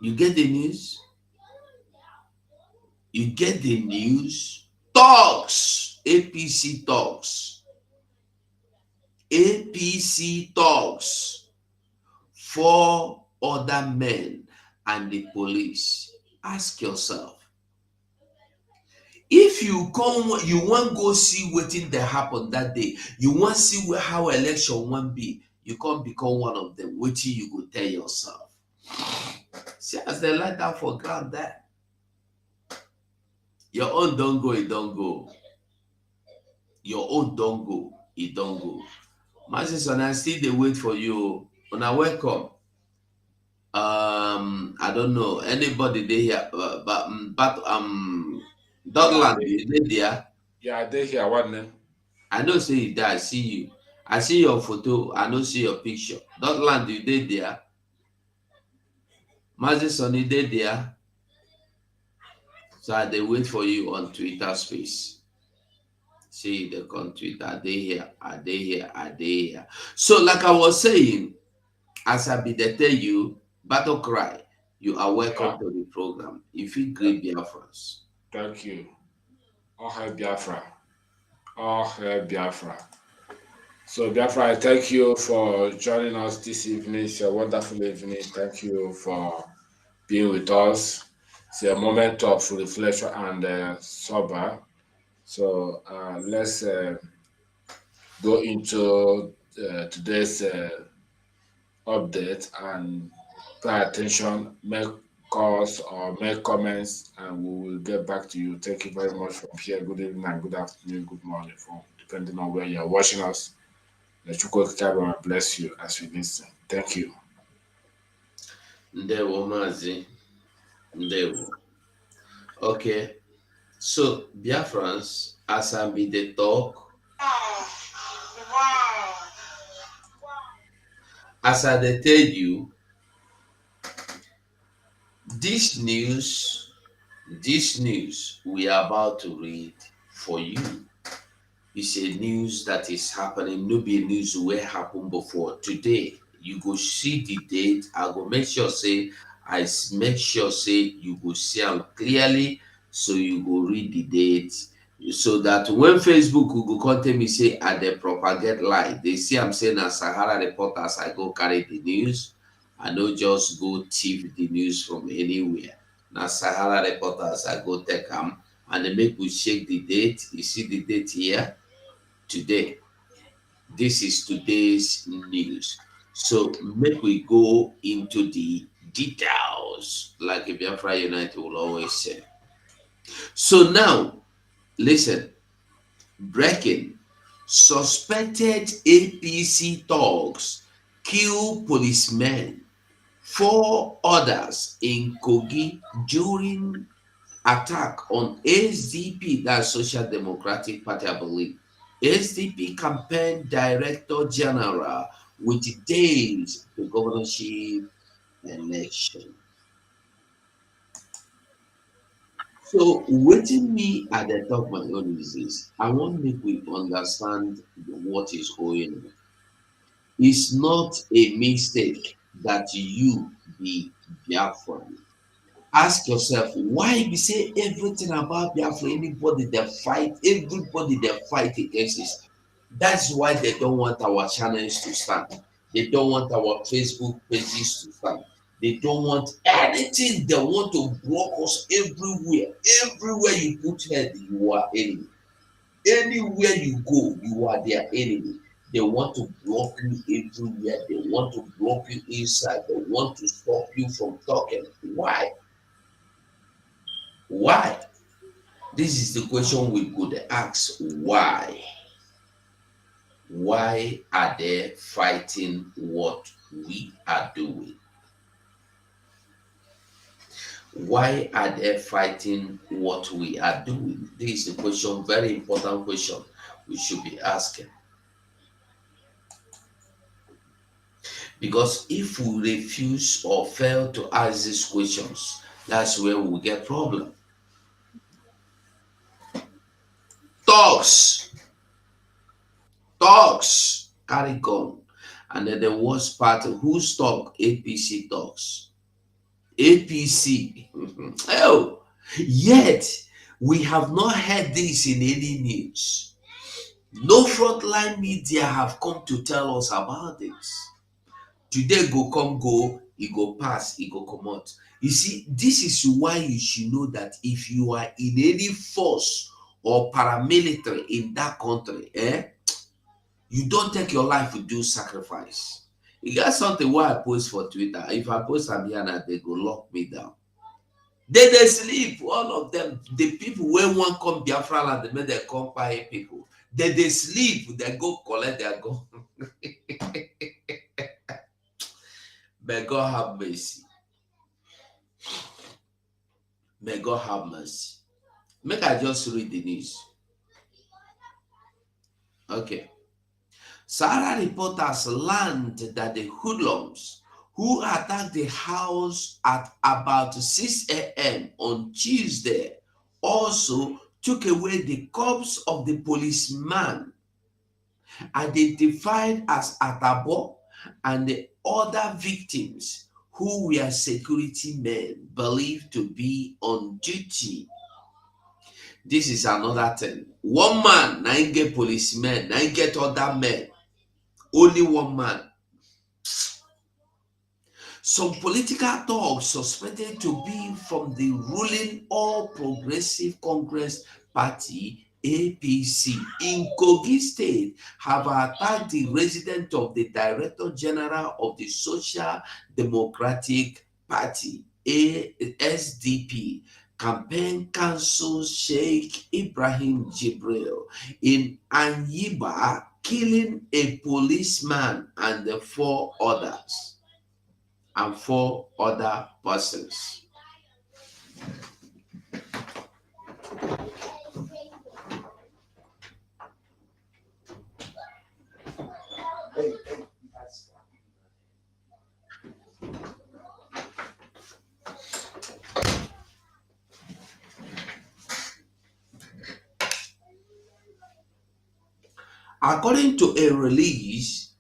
You get the news? You get the news? Talks. APC talks. APC talks. 4 other men and the police. Ask yourself, if you come, you want go see wetin dey happen that day, you want see how election wan be, you come become one of them, wetin you go tell yourself? See as dem lie down for ground there. Your own don go, e don go. Your own don go, e don go. My sister, I still dey wait for you. Una welcome. I don't know anybody dey here, but Yeah, Dogland, you dey there? yeah, they here one name. I know say you there. I see you. I see your photo. I no see your picture. Dogland, you dey there? Mazi you dey there? So I dey wait for you on Twitter space. See the on Twitter. I dey here. I dey here. I dey here. So like I was saying, as I be dey tell you, battle cry. You are Yeah, welcome to the program. If you greet BIAFRANS. thank you. All hail Biafra. All hail Biafra. So Biafra, I thank you for joining us this evening. It's a wonderful evening. Thank you for being with us. It's a moment of reflection and sober. So let's go into today's update and pay attention, make calls or make comments, and we will get back to you. Thank you very much from here. Good evening and good afternoon, good morning, from depending on where you're watching us. Let you go to bless you as we listen. Thank you. Ndewo Mazi. Ndewo. Okay. So Biafrans, as I be the talk, as I dey tell you, this news, this news we are about to read for you is a news that is happening. No be news wey happen before. Today, you go see the date. I go make sure say make sure say you go see am clearly, so you go read the date, so that when Facebook go come tell me say I dey propagate lie, they see am say na Sahara Reporters I go carry the news. I no just go thief the news from anywhere. Na Sahara Reporters I go take am, and they make we check the date. You see the date here? Today. This is today's news. So make we go into the details, like Biafra United will always say. So now, listen. Breaking. Suspected APC thugs kill policemen. 4 others in Kogi during attack on SDP, that's Social Democratic Party, I believe. SDP campaign director general with days the governorship election. So waiting me at the top of my own is this. I want make we understand what is going on. It's not a mistake that you be Biafran. Ask yourself why you say everything about Biafra, anybody they fight, everybody they fight against this. That's why they don't want our channels to stand. They don't want our Facebook pages to stand. They don't want anything. They want to block us everywhere. Everywhere you put head, you are enemy. Anywhere you go, you are their enemy. They want to block you everywhere. They want to block you inside. They want to stop you from talking. Why? Why? This is the question we could ask. Why? Why are they fighting what we are doing? Why are they fighting what we are doing? This is a question, very important question we should be asking. Because if we refuse or fail to ask these questions, that's where we get problem. Talks, talks, carry gun. And then the worst part, who talk? APC talks. APC. Oh, yet we have not heard this in any news. No frontline media have come to tell us about this. Today go come go, e go pass, e go comot. You see, this is why you should know that if you are in any force or paramilitary in that country, you don't take your life to do sacrifice. E get something wey I post for Twitter. If I post am here now, they go lock me down. They sleep, all of them. The people wey wan come Biafra land, they make dem come kpai people. They sleep, they go collect their gun. May God have mercy. May God have mercy. Make I just read the news. Okay. Sahara reporters learned that the hoodlums who attacked the house at about 6 a.m. on Tuesday also took away the corpse of the policeman identified as Atabo and the other victims who were security men believed to be on duty. This is another thing. One man, nine get policemen, nine get other men. Only one man. Some political talks suspected to be from the ruling All Progressive Congress Party APC in Kogi State have attacked the resident of the Director General of the Social Democratic Party SDP Campaign Council Sheikh Ibrahim Jibril in Anyiba, killing a policeman and the four other persons. According to a release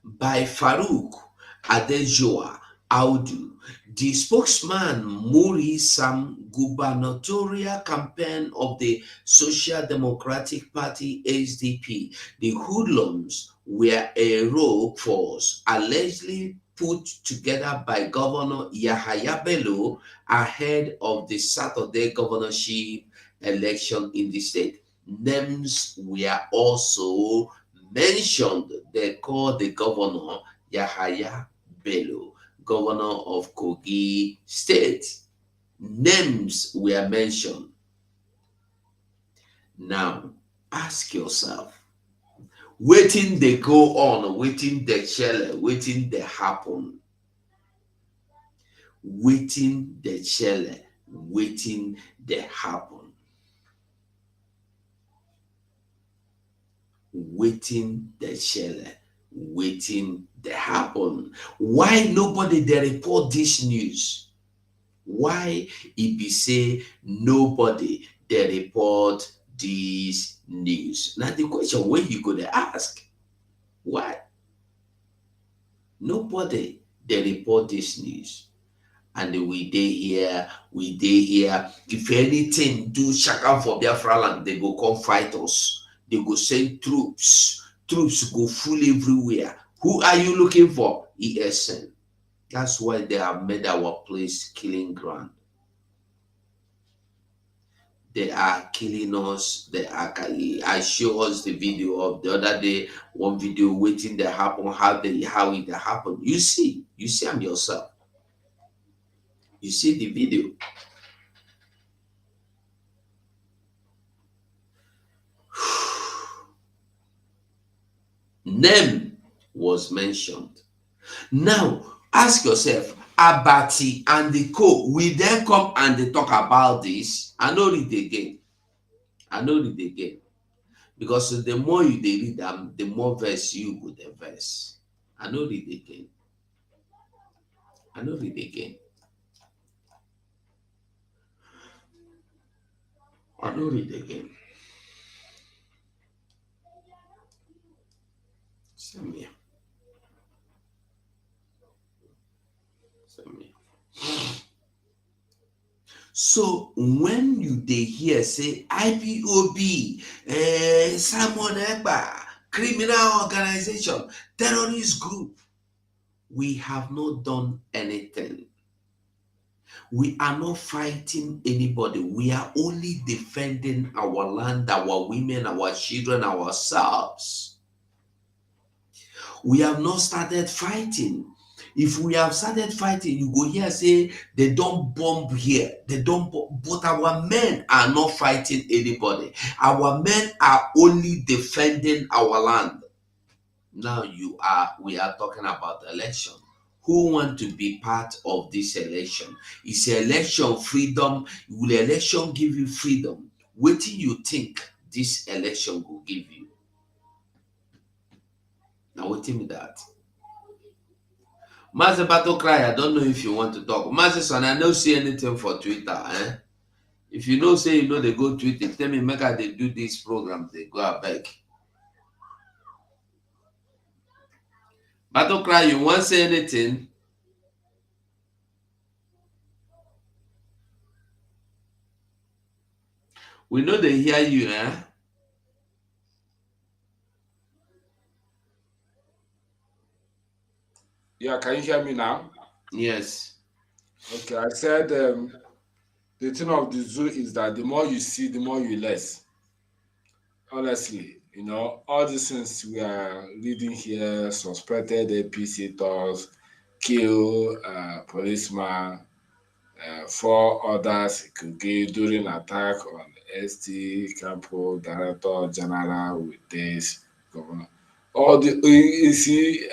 by Farouk Adejoa Audu, the spokesman Muri Sam gubernatorial campaign of the Social Democratic Party SDP, the hoodlums were a rogue force allegedly put together by Governor Yahaya Bello ahead of the Saturday governorship election in the state. Names were also mentioned. They called the governor Yahaya Bello, governor of Kogi State. Names were mentioned. Now, ask yourself, wetin dey go on, wetin dey shele, wetin dey happen, wetin dey shele, wetin dey happen, wetin dey shele, wetin dey happen. Why nobody dey report this news? Why e be say nobody dey report this news? Now the question wey you go dey ask, why nobody dey report this news? And we dey here. If anything do shakam for Biafra land, they go come fight us. They go send troops. Troops go full everywhere. Who are you looking for? ESN. That's why they have made our place killing ground. They are killing us. I show us the video of the other day. One video waiting to happen. How it happened. You see them yourself. You see the video. Name was mentioned. Now ask yourself, Abati and the co will then come and they talk about this? I know it again. Because the more you read them, the more verse you go the verse. I know it again. Send me. So when they hear say IPOB, Simon Ekpa, criminal organization, terrorist group, we have not done anything. We are not fighting anybody. We are only defending our land, our women, our children, ourselves. We have not started fighting. If we have started fighting, you go here say they don't bomb here, they don't bomb, but our men are not fighting anybody. Our men are only defending our land. Now we are talking about election. Who want to be part of this election? Is election freedom? Will election give you freedom? What do you think this election will give you? Now what tell me that. Master Battle Cry, I don't know if you want to talk. Master Son, I don't see anything for Twitter. If you know say you know they go Twitter, tell me make they do this program, they go back. Battle Cry, you want say anything? We know they hear you, Yeah, can you hear me now? Yes. Okay, I said the thing of the zoo is that the more you see, the more you less. Honestly, all these things we are reading here, suspected APC thugs, kill policeman, four others Kogi during attack on ST Campo Director General with this governor. All the you see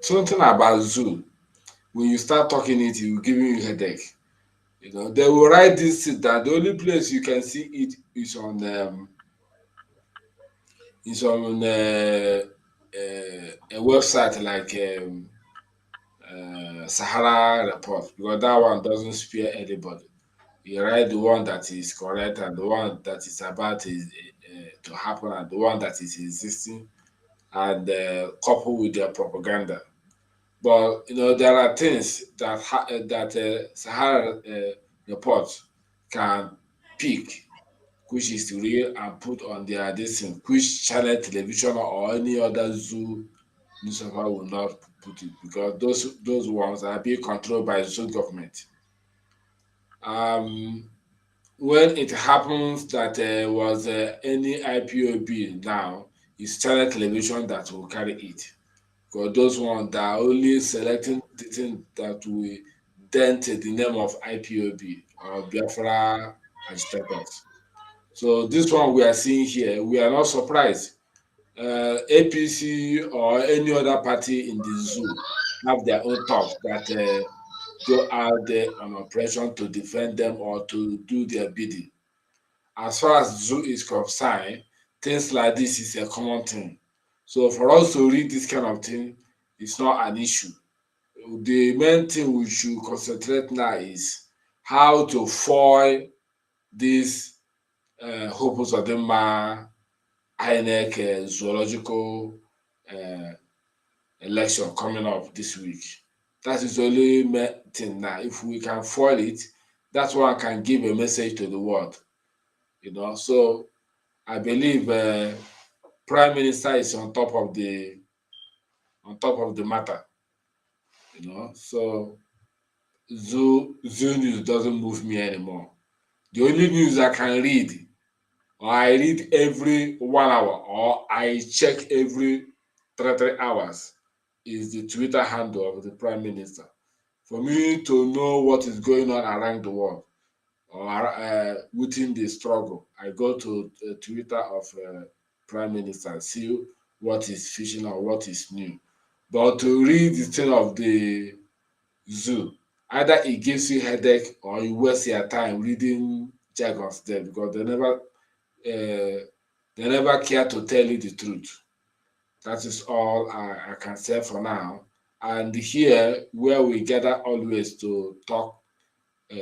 something about zoo. When you start talking it, it will give you headache. They will write this that the only place you can see it is on a website like Sahara Report because that one doesn't spare anybody. You write the one that is correct and the one that is about to happen and the one that is existing and coupled with their propaganda. But there are things that Sahara Report can pick, which is real and put on their this thing, which channel television or any other zoo newspaper will not put it because those ones are being controlled by the zoo government. Um, when it happens that was any IPOB now, it's channel television that will carry it. Because those ones that are only selecting the thing that will dent the name of IPOB or Biafra agitators. So this one we are seeing here, we are not surprised. APC or any other party in the zoo have their own talks that go out there on operation to defend them or to do their bidding. As far as zoo is concerned, things like this is a common thing. So for us to read this kind of thing, it's not an issue. The main thing we should concentrate now is how to foil this Hopus Odema INEC zoological uh, election coming up this week. That is the only thing now. If we can foil it, that's one can give a message to the world. So I believe Prime Minister is on top of the matter. So zoo news doesn't move me anymore. The only news I can read, or I read every 1 hour, or I check every 3 hours, is the Twitter handle of the Prime Minister. For me to know what is going on around the world or within the struggle, I go to the Twitter of Prime Minister and see what is fishing or what is new. But to read the thing of the zoo, either it gives you headache or you waste your time reading jargons there because they never care to tell you the truth. That is all I can say for now. And here, where we gather always to talk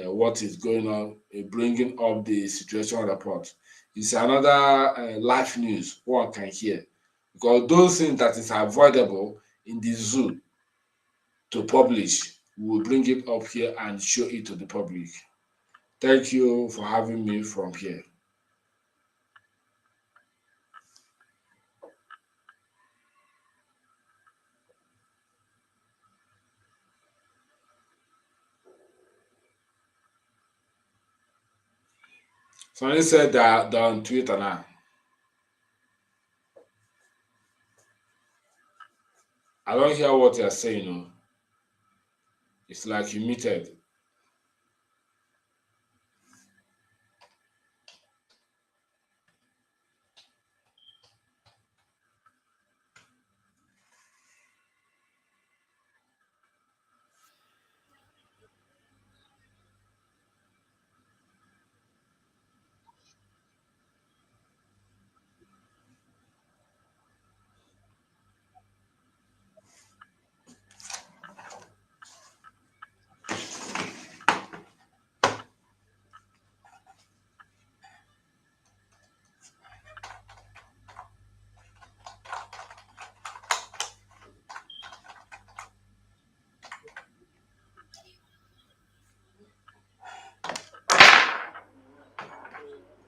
what is going on, bringing up the situation report, is another live news one can hear. Because those things that is avoidable in the zoo to publish, we will bring it up here and show it to the public. Thank you for having me from here. Somebody said that they're on Twitter now. I don't hear what you're saying. No. It's like you muted.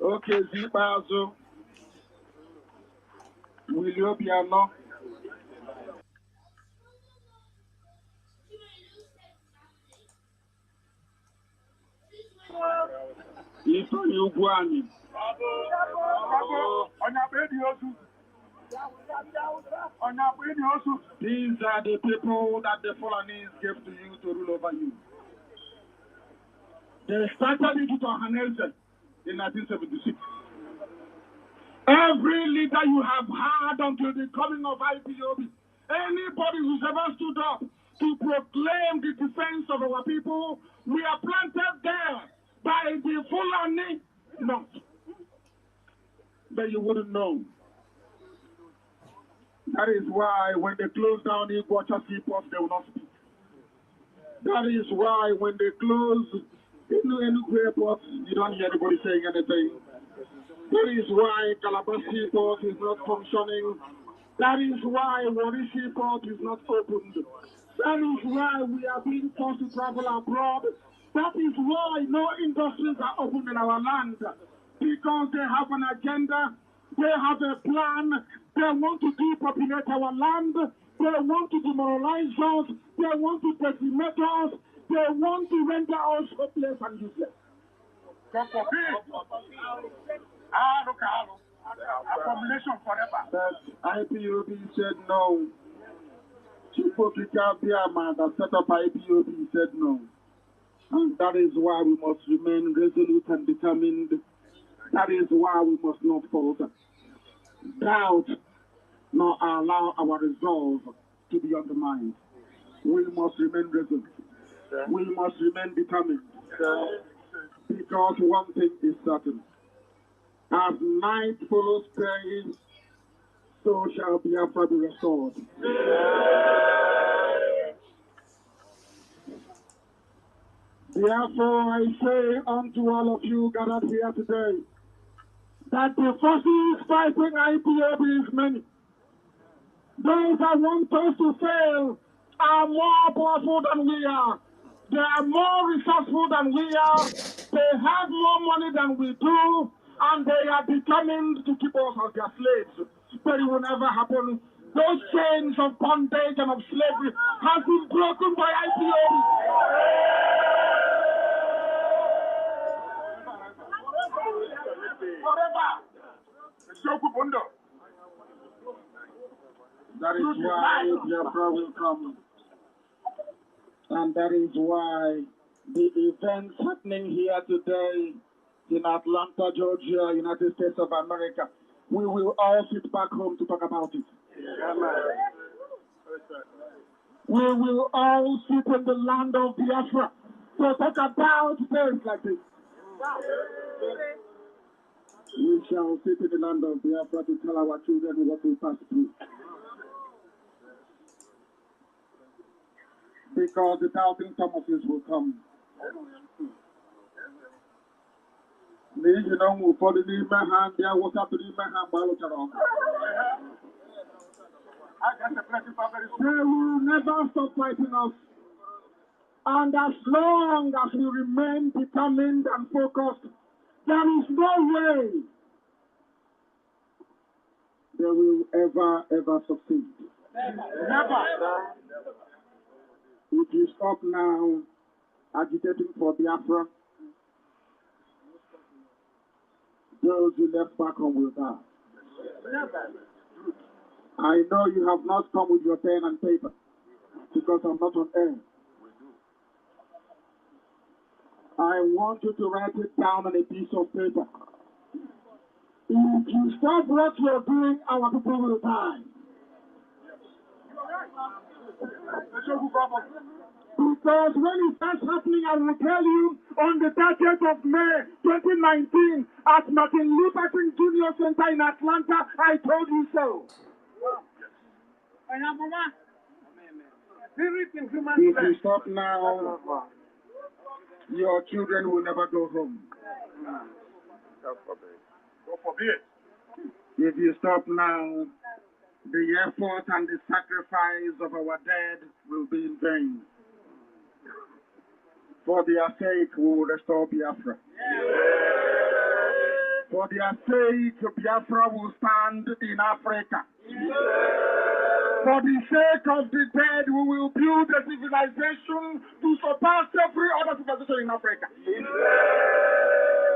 Okay, Zibazo. Will you be along? Ito Ugwani. These are the people that the Fulanese gave to you to rule over you. They started it to Hanelsen in 1976. Every leader you have had until the coming of IPOB, anybody who's ever stood up to proclaim the defense of our people, we are planted there by the Fulani. No. But you wouldn't know. That is why when they close down the Igbo seaports, they will not speak. That is why when they close any airports, you don't hear anybody saying anything. That is why Calabar seaport is not functioning. That is why Warri seaport is not opened. That is why we are being forced to travel abroad. That is why no industries are open in our land. Because they have an agenda, they have a plan, they want to depopulate our land, they want to demoralize us, they want to decimate us, they want to render us hopeless and useless. But IPOB said no. Chipokika Biama that set up IPOB said no. And that is why we must remain resolute and determined. That is why we must not falter. Doubt nor allow our resolve to be undermined. We must remain resolute. We must remain determined. Because one thing is certain. As night follows day, so shall Biafra be restored. Therefore I say unto all of you gathered here today, that the forces fighting IPOB is many. Those that want us to fail are more powerful than we are. They are more resourceful than we are. They have more money than we do. And they are determined to keep us as their slaves. But it will never happen. Those chains of bondage and of slavery have been broken by IPOB. That is why Biafra will come. And that is why the events happening here today in Atlanta, Georgia, United States of America, we will all sit back home to talk about it. We will all sit in the land of Biafra to talk about things like this. We shall sit in the land of Biafra to tell our children what we passed through. Because the doubting Thomases will come. N'ihi na ụmụ ụfọdụ n'ime ha ndị awụsatụ n'ime ha mgbe a lụchara ọgụ. They will never stop fighting us. And as long as we remain determined and focused, there is no way they will ever succeed. Never. If you stop now agitating for Biafra, those who left back home will die. I know you have not come with your pen and paper because I'm not on air. I want you to write it down on a piece of paper. If you stop what you're doing, our people will die. Because when it starts happening, I will tell you, on the 30th of May 2019, at Martin Luther King Jr. Center in Atlanta, I told you so. If you stop now, your children will never go home. God forbid. If you stop now, the effort and the sacrifice of our dead will be in vain. For their sake, we will restore Biafra. For their sake, Biafra will stand in Africa. For the sake of the dead, we will build a civilization to surpass every other civilization in Africa.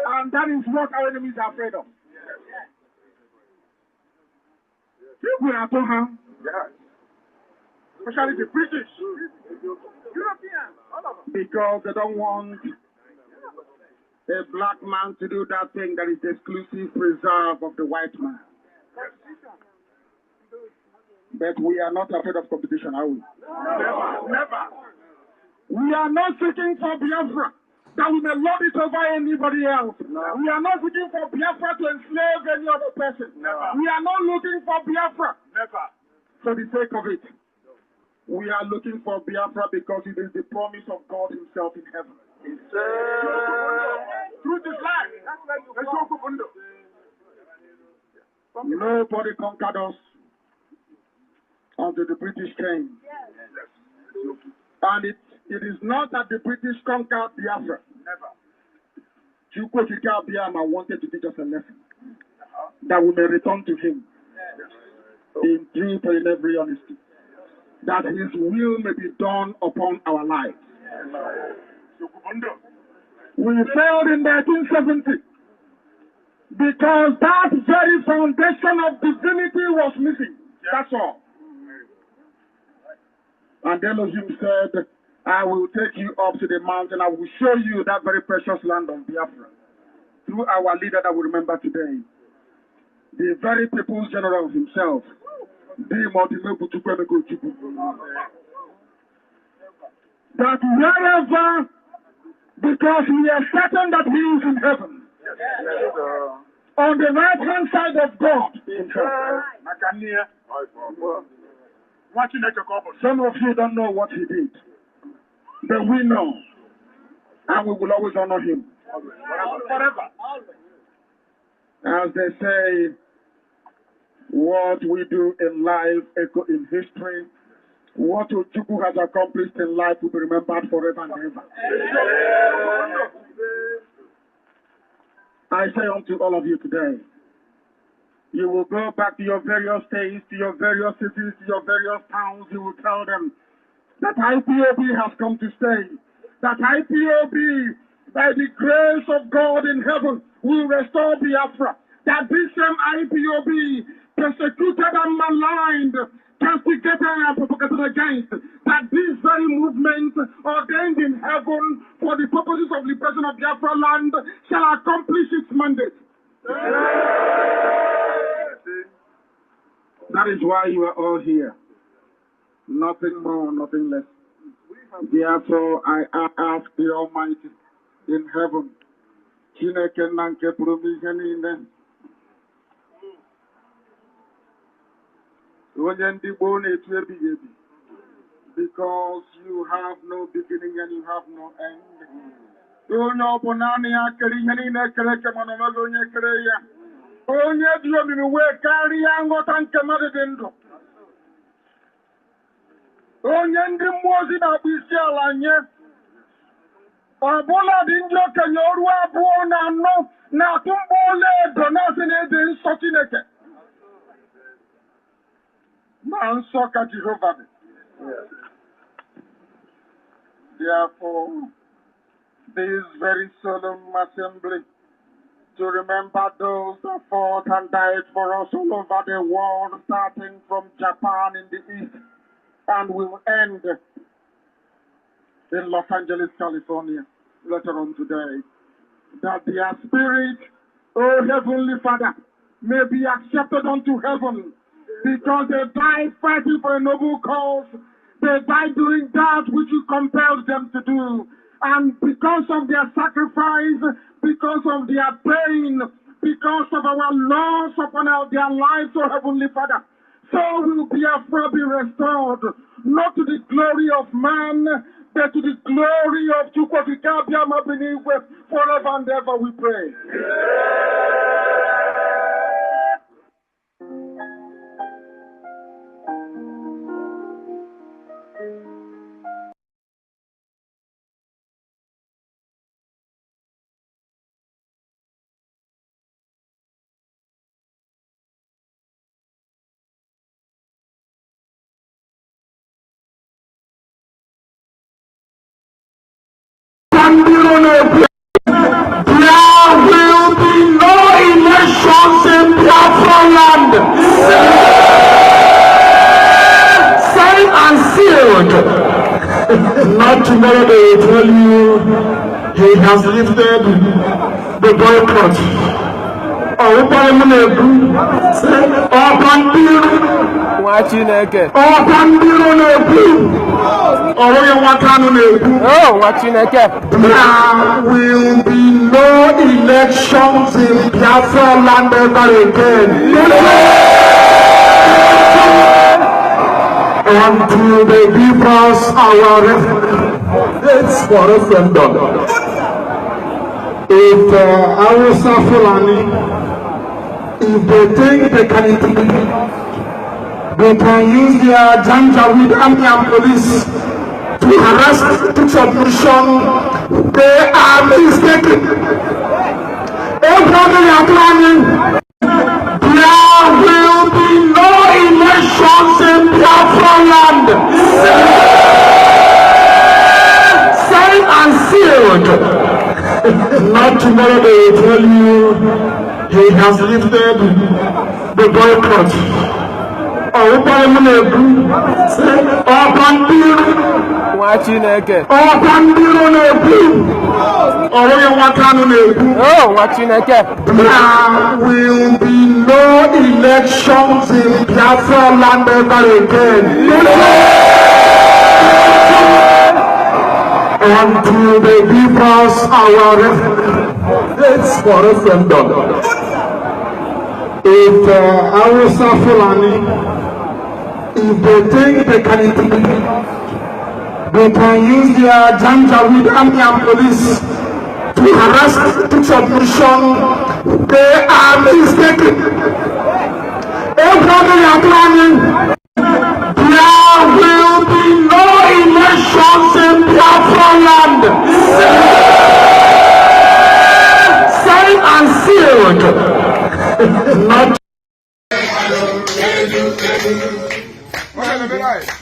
And that is what our enemies are afraid of. People are to harm. Especially the British. Europeans, all of them. Because they don't want a black man to do that thing that is the exclusive preserve of the white man. But we are not afraid of competition, are we? Never. We are not seeking for Biafra that we may lord it over anybody else. No. We are not looking for Biafra to enslave any other person. Never. We are not looking for Biafra for the sake of it. We are looking for Biafra because it is the promise of God Himself in heaven. Through this life, nobody conquered us until the British came. And it is not that the British conquered Biafra. Never. Chukwuka Biama wanted to teach us a lesson that we may return to Him in truth and in every honesty, that His will may be done upon our lives. We failed in 1970 because that very foundation of divinity was missing. That's all. And Elohim said, I will take you up to the mountain. I will show you that very precious land of Biafra. Through our leader that we remember today, the very people's general himself, that wherever, because we are certain that He is in heaven, on the right hand side of God. Some of you don't know what He did, but we know, and we will always honor Him forever. As they say, what we do in life echo in history. What Chukwu has accomplished in life will be remembered forever and ever. I say unto all of you today, you will go back to your various states, to your various cities, to your various towns. You will tell them that IPOB has come to stay. That IPOB, by the grace of God in heaven, will restore Biafra. That this same IPOB, persecuted and maligned, castigated and propagated against, that this very movement ordained in heaven for the purposes of liberation of Biafra land shall accomplish its mandate. That is why you are all here. Nothing more, nothing less. Therefore, I ask the Almighty in heaven, because you have no beginning and you have no end. Onye ndị mmụọ ozi na-akpụ isi ala nye ọbụla dị ndị okenye ọrụ abụọ na anọ na-atụ mgbe ọla edo na-asị na ede nsọ Chineke ma nsọ ka Jehova dị. Therefore, this very solemn assembly to remember those that fought and died for us all over the world, starting from Japan in the east and will end in Los Angeles, California, later on today, that their spirit, oh Heavenly Father, may be accepted unto heaven, because they died fighting for a noble cause. They died doing that which you compelled them to do. And because of their sacrifice, because of their pain, because of our loss upon their lives, oh Heavenly Father, so will Biafra be restored, not to the glory of man, but to the glory of Chukwokika Benigwe, forever and ever we pray. There will be no elections in Biafra land. Signed and sealed. Not tomorrow they will tell you he has lifted the boycott. There will be no elections in Biafra land ever again. Until they give us our dates for referendum. If Hausa Fulani, if they think they can intimidate, they can use their Janjaweed army and police to harass to submission. They are mistaken. Everybody are planning. There will be no elections in Biafra land. Signed and sealed. Not tomorrow they will tell you he has lifted the boycott. There will be no elections in Biafra land ever again. Until they give us our dates for referendum. If Hausa Fulani, if they think they can intimidate, they can use their Janjaweed army and police to harass to submission. They are mistaken. Everybody are planning. There will be no elections in Biafra land. Signed and sealed. Not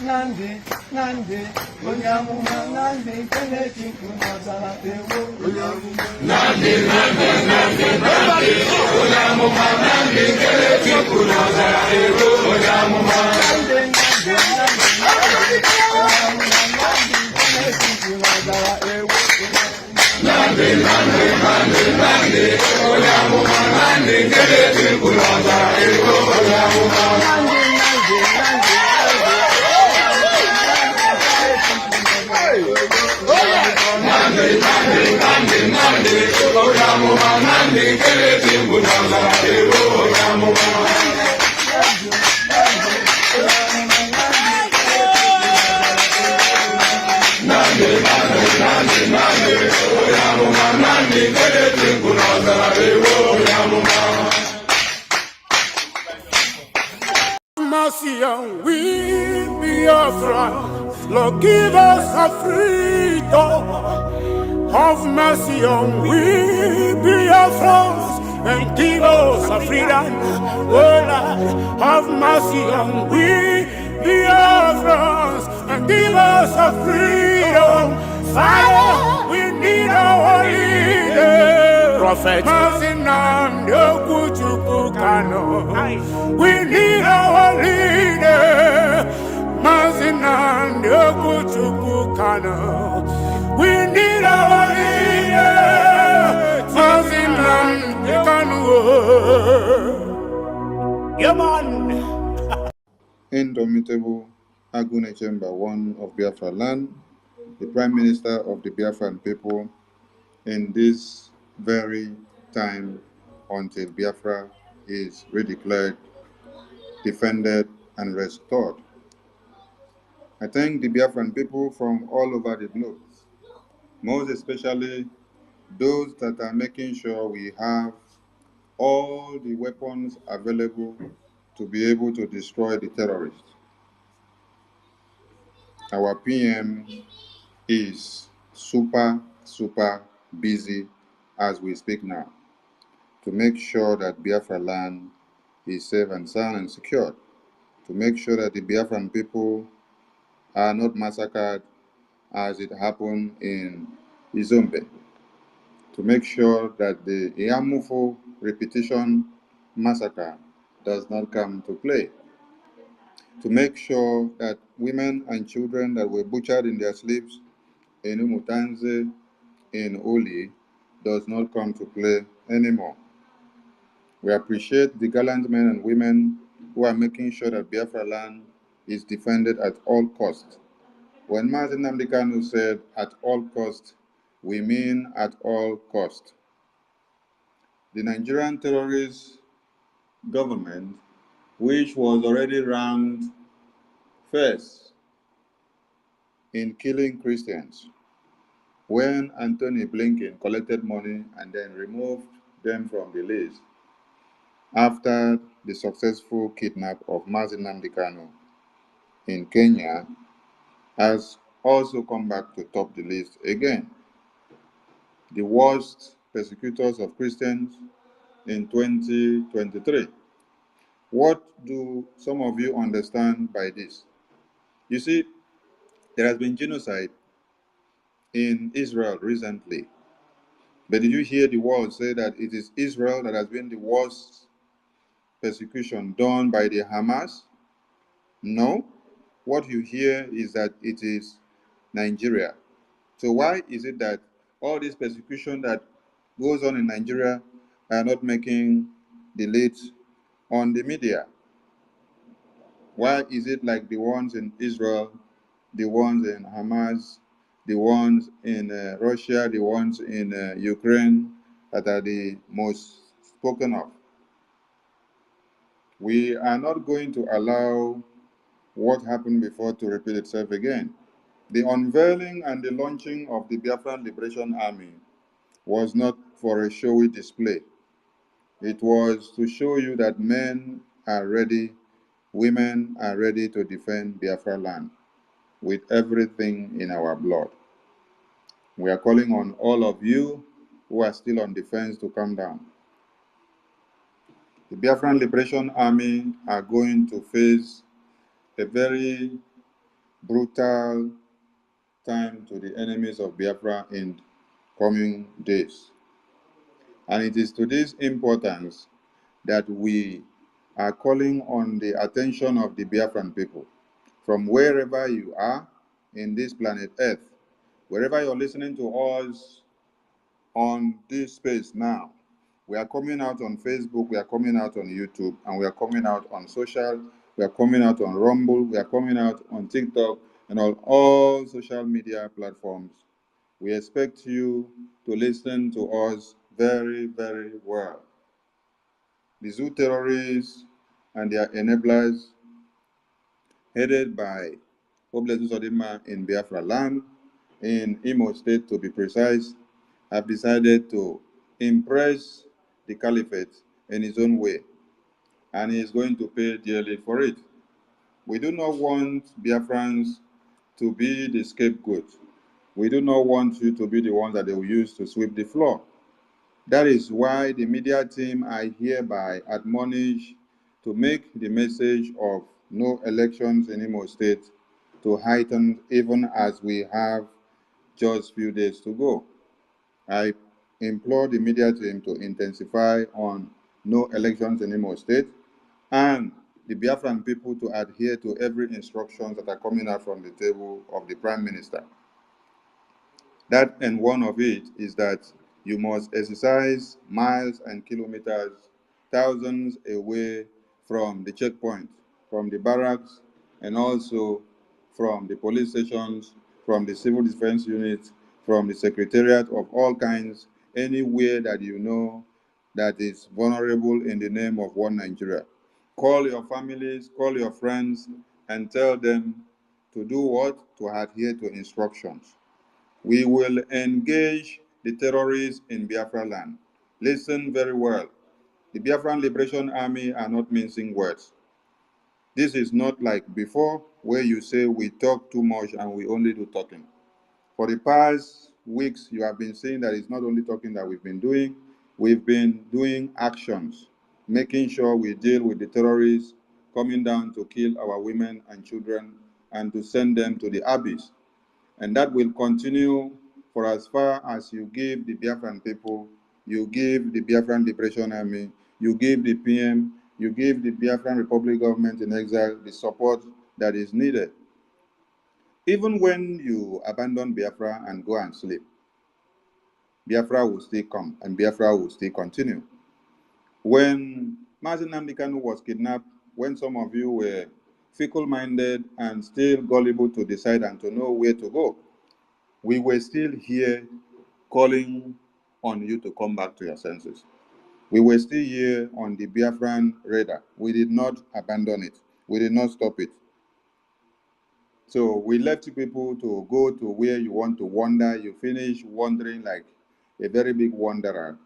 Nandi, Nandi, Onyamuma, Nandi, Keneti, Kunazara, Ewo, Nandi, Nandi, Nandi, Nandi, Onyamuma, Nandi, Keneti, Kunazara, Ewo, Onyamuma, Nandi, Nandi, Nandi, Nandi, Nandi, Onyamuma, Nandi, Keneti, Kunazara, Ewo, Onyamuma, Nandi, mercy and we Biafra, Lord, give us a freedom. have mercy on we, BIAFRANS, and give us a freedom. Oh Lord, have mercy on we, BIAFRANS, and give us a freedom. Father, we need our leader. Prophet Mazinam Yokuchukukano. We need our leader. Mazinam Yokuchukukano. We need our leader. Mazinam Yokuchukukano. Yeah, man. Indomitable Agune Chamber 1 of Biafra land, the Prime Minister of the Biafran people, in this very time until Biafra is redeclared, defended, and restored. I thank the Biafran people from all over the globe, most especially those that are making sure we have all the weapons available to be able to destroy the terrorists. Our PM is super busy as we speak now to make sure that Biafra land is safe and sound and secured, to make sure that the Biafran people are not massacred as it happened in Izombe, to make sure that the Iamufo repetition massacre does not come to play, to make sure that women and children that were butchered in their sleeps in Umutanze, in Oli, does not come to play anymore. We appreciate the gallant men and women who are making sure that Biafra land is defended at all costs. When Martin Nnamdi Kanu said at all costs, we mean at all costs. The Nigerian terrorist government, which was already ranked first in killing Christians, when Anthony Blinken collected money and then removed them from the list after the successful kidnap of Martin Nnamdi Kanu in Kenya, has also come back to top the list again. The worst persecutors of Christians in 2023. What do some of you understand by this? You see, there has been genocide in Israel recently. But did you hear the world say that it is Israel that has been the worst persecution done by the Hamas? No. What you hear is that it is Nigeria. So why is it that all this persecution that goes on in Nigeria are not making the lead on the media? Why is it like the ones in Israel, the ones in Hamas, the ones in Russia, the ones in Ukraine that are the most spoken of? We are not going to allow what happened before to repeat itself again. The unveiling and the launching of the Biafran Liberation Army was not for a showy display. It was to show you that men are ready, women are ready to defend Biafra land with everything in our blood. We are calling on all of you who are still on the fence to come down. The Biafran Liberation Army are going to face a very brutal time to the enemies of Biafra in coming days. And it is to this importance that we are calling on the attention of the Biafran people from wherever you are in this planet Earth, wherever you're listening to us on this space now. We are coming out on Facebook, we are coming out on YouTube, and we are coming out on social, we are coming out on Rumble, we are coming out on TikTok, and on all social media platforms. We expect you to listen to us very well. The zoo terrorists and their enablers, headed by Obledu Sodima in Biafra land, in Imo State to be precise, have decided to impress the caliphate in his own way, and he is going to pay dearly for it. We do not want Biafrans to be the scapegoat. We do not want you to be the ones that they will use to sweep the floor. That is why the media team are hereby admonished to make the message of no elections in Imo State to heighten even as we have just few days to go. I implore the media team to intensify on no elections in Imo State and the Biafran people to adhere to every instructions that are coming out from the table of the Prime Minister. That and one of it is that you must exercise miles and kilometers, thousands away from the checkpoint, from the barracks, and also from the police stations, from the civil defense units, from the secretariat of all kinds, anywhere that you know that is vulnerable in the name of one Nigeria. Call your families, call your friends, and tell them to do what? To adhere to instructions. We will engage the terrorists in Biafra land. Listen very well. The Biafran Liberation Army are not mincing words. This is not like before, where you say we talk too much and we only do talking. For the past weeks, you have been saying that it's not only talking that we've been doing actions, making sure we deal with the terrorists coming down to kill our women and children and to send them to the abyss. And that will continue for as far as you give the Biafran people, you give the Biafran Liberation Army, you give the PM, you give the Biafran Republic government in exile the support that is needed. Even when you abandon Biafra and go and sleep, Biafra will still come and Biafra will still continue. When Mazi Nnamdi Kanu was kidnapped, when some of you were fickle-minded and still gullible to decide and to know where to go, we were still here calling on you to come back to your senses. We were still here on the Biafran radar. We did not abandon it. We did not stop it. So we left you people to go to where you want to wander. You finish wandering like a very big wanderer.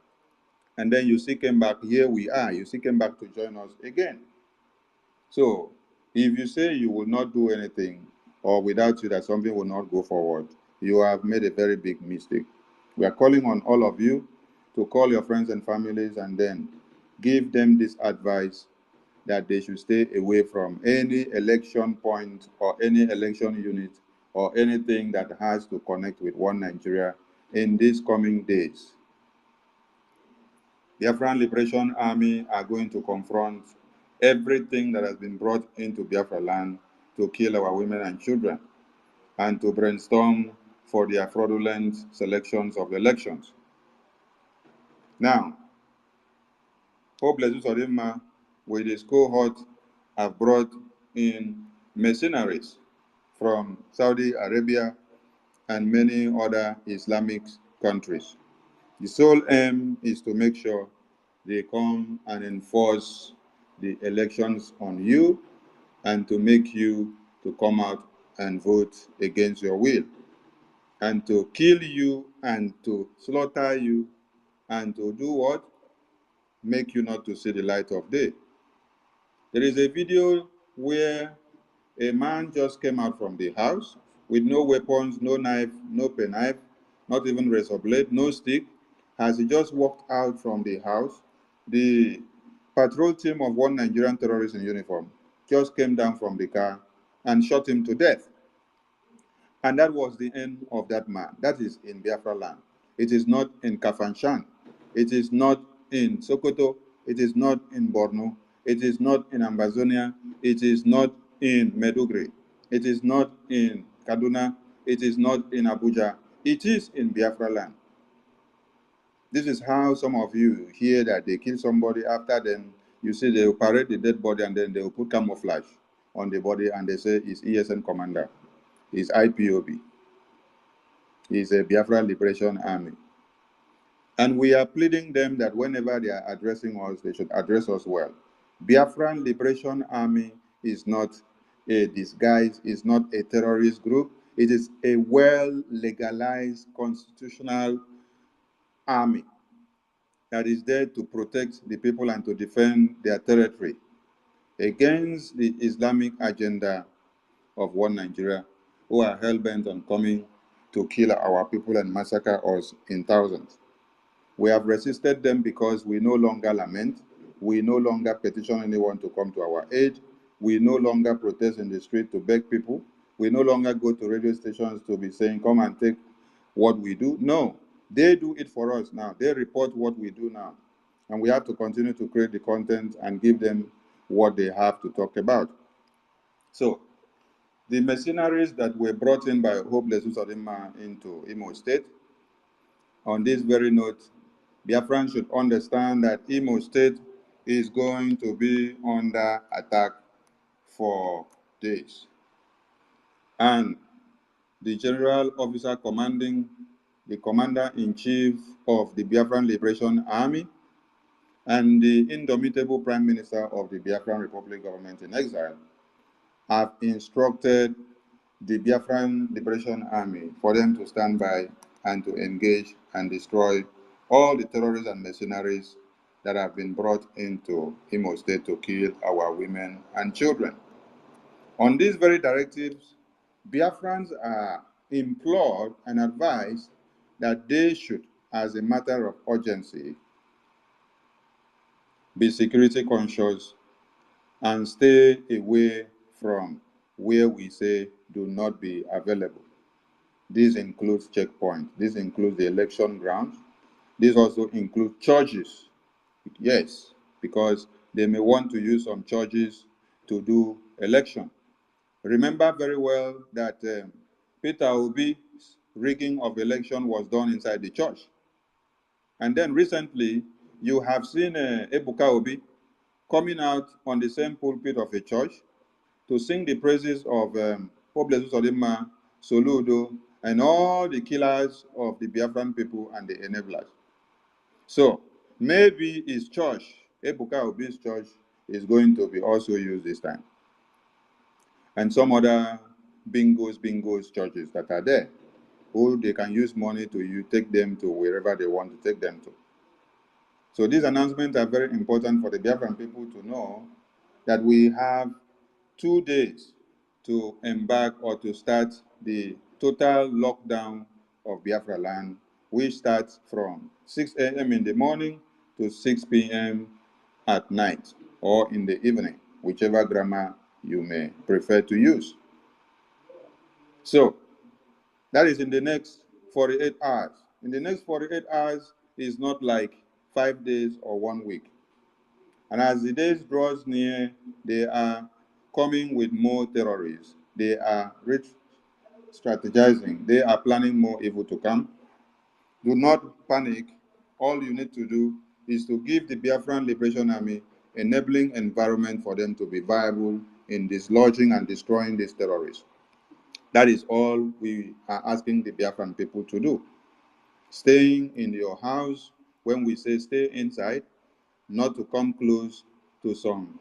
And then you still came back. Here we are. You still came back to join us again. So if you say you will not do anything, or without you that something will not go forward, you have made a very big mistake. We are calling on all of you to call your friends and families and then give them this advice that they should stay away from any election point or any election unit or anything that has to connect with one Nigeria in these coming days. The Biafran Liberation Army are going to confront everything that has been brought into Biafra land to kill our women and children and to brainstorm for their fraudulent selections of the elections. Now, Pope Blessed Odima, with his cohort, have brought in mercenaries from Saudi Arabia and many other Islamic countries. The sole aim is to make sure they come and enforce the elections on you and to make you to come out and vote against your will and to kill you and to slaughter you and to do what? Make you not to see the light of day. There is a video where a man just came out from the house with no weapons, no knife, no penknife, not even razor blade, no stick. As he just walked out from the house, the patrol team of one Nigerian terrorist in uniform just came down from the car and shot him to death. And that was the end of that man. That is in Biafra land. It is not in Kafanchan. It is not in Sokoto. It is not in Borno. It is not in Ambazonia. It is not in Medugri. It is not in Kaduna. It is not in Abuja. It is in Biafra land. This is how some of you hear that they kill somebody. After then, you see they will parade the dead body and then they will put camouflage on the body and they say it's ESN commander. It's IPOB. It's a Biafra Liberation Army. And we are pleading them that whenever they are addressing us, they should address us well. Biafran Liberation Army is not a disguise, is not a terrorist group. It is a well-legalized constitutional army that is there to protect the people and to defend their territory against the Islamic agenda of one Nigeria, who are hell-bent on coming to kill our people and massacre us in thousands. We have resisted them because we no longer lament. We no longer petition anyone to come to our aid. We no longer protest in the street to beg people. We no longer go to radio stations to be saying, come and take what we do. No, they do it for us now. They report what we do now. And we have to continue to create the content and give them what they have to talk about. So, the mercenaries that were brought in by Hope Jesus Odinma into Imo State, on this very note, Biafrans should understand that Imo State is going to be under attack for days. And the general officer commanding, the commander-in-chief of the Biafran Liberation Army, and the indomitable prime minister of the Biafran Republic government in exile have instructed the Biafran Liberation Army for them to stand by and to engage and destroy all the terrorists and mercenaries that have been brought into Imo State to kill our women and children. On these very directives, Biafrans are implored and advised that they should, as a matter of urgency, be security conscious and stay away from where we say do not be available. This includes checkpoints. This includes the election grounds. This also includes churches. Yes, because they may want to use some churches to do election. Remember very well that Peter Obi's rigging of election was done inside the church. And then recently, you have seen Ebuka Obi coming out on the same pulpit of a church to sing the praises of Pope Jesus Odinma, Soludo, and all the killers of the Biafran people and the enablers. So maybe his church, Ebuka Obi's church, is going to be also used this time. And some other bingos churches that are there, who they can use money to take them to wherever they want to take them to. So these announcements are very important for the Biafran people to know that we have 2 days to embark or to start the total lockdown of Biafra land, which starts from 6 a.m. in the morning to 6 p.m. at night or in the evening, whichever grammar you may prefer to use. So that is in the next 48 hours. In the next 48 hours is not like 5 days or 1 week. And as the days draws near, they are coming with more terrorists. They are strategizing. They are planning more evil to come. Do not panic. All you need to do is to give the Biafran Liberation Army enabling environment for them to be viable in dislodging and destroying these terrorists. That is all we are asking the Biafran people to do. Staying in your house, when we say stay inside, not to come close to some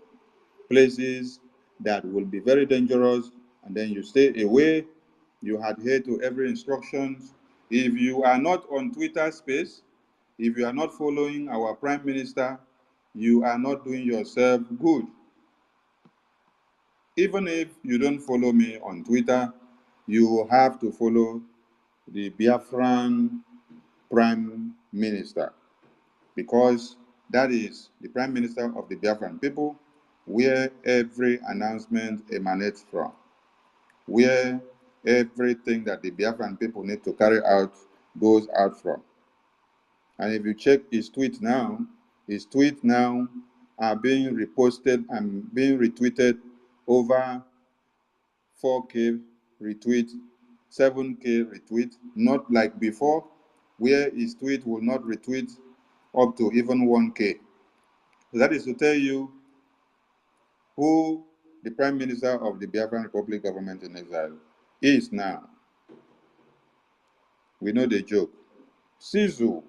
places that will be very dangerous, and then you stay away, you adhere to every instructions. If you are not on Twitter space, if you are not following our Prime Minister, you are not doing yourself good. Even if you don't follow me on Twitter, you have to follow the Biafran Prime Minister, because that is the Prime Minister of the Biafran people, where every announcement emanates from, where everything that the Biafran people need to carry out goes out from. And if you check his tweets now are being reposted and being retweeted over 4K retweet, 7K retweet, not like before, where his tweet will not retweet up to even 1K. So that is to tell you who the Prime Minister of the Biafran Republic government in exile is now. We know the joke. Sizu,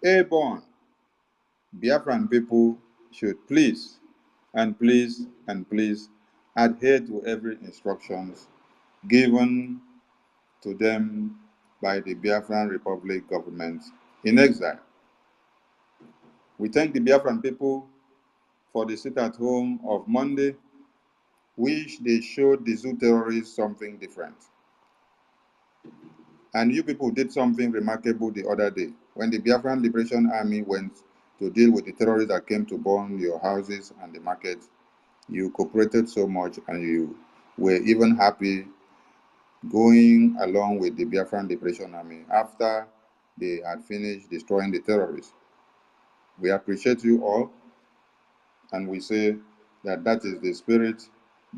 Airborne, Biafran people should please and please and please adhere to every instructions given to them by the Biafran Republic government in exile. We thank the Biafran people for the sit-at-home of Monday, which they showed the zoo terrorists something different. And you people did something remarkable the other day. When the Biafran Liberation Army went to deal with the terrorists that came to burn your houses and the markets, you cooperated so much, and you were even happy going along with the Biafran Liberation Army after they had finished destroying the terrorists. We appreciate you all, and we say that that is the spirit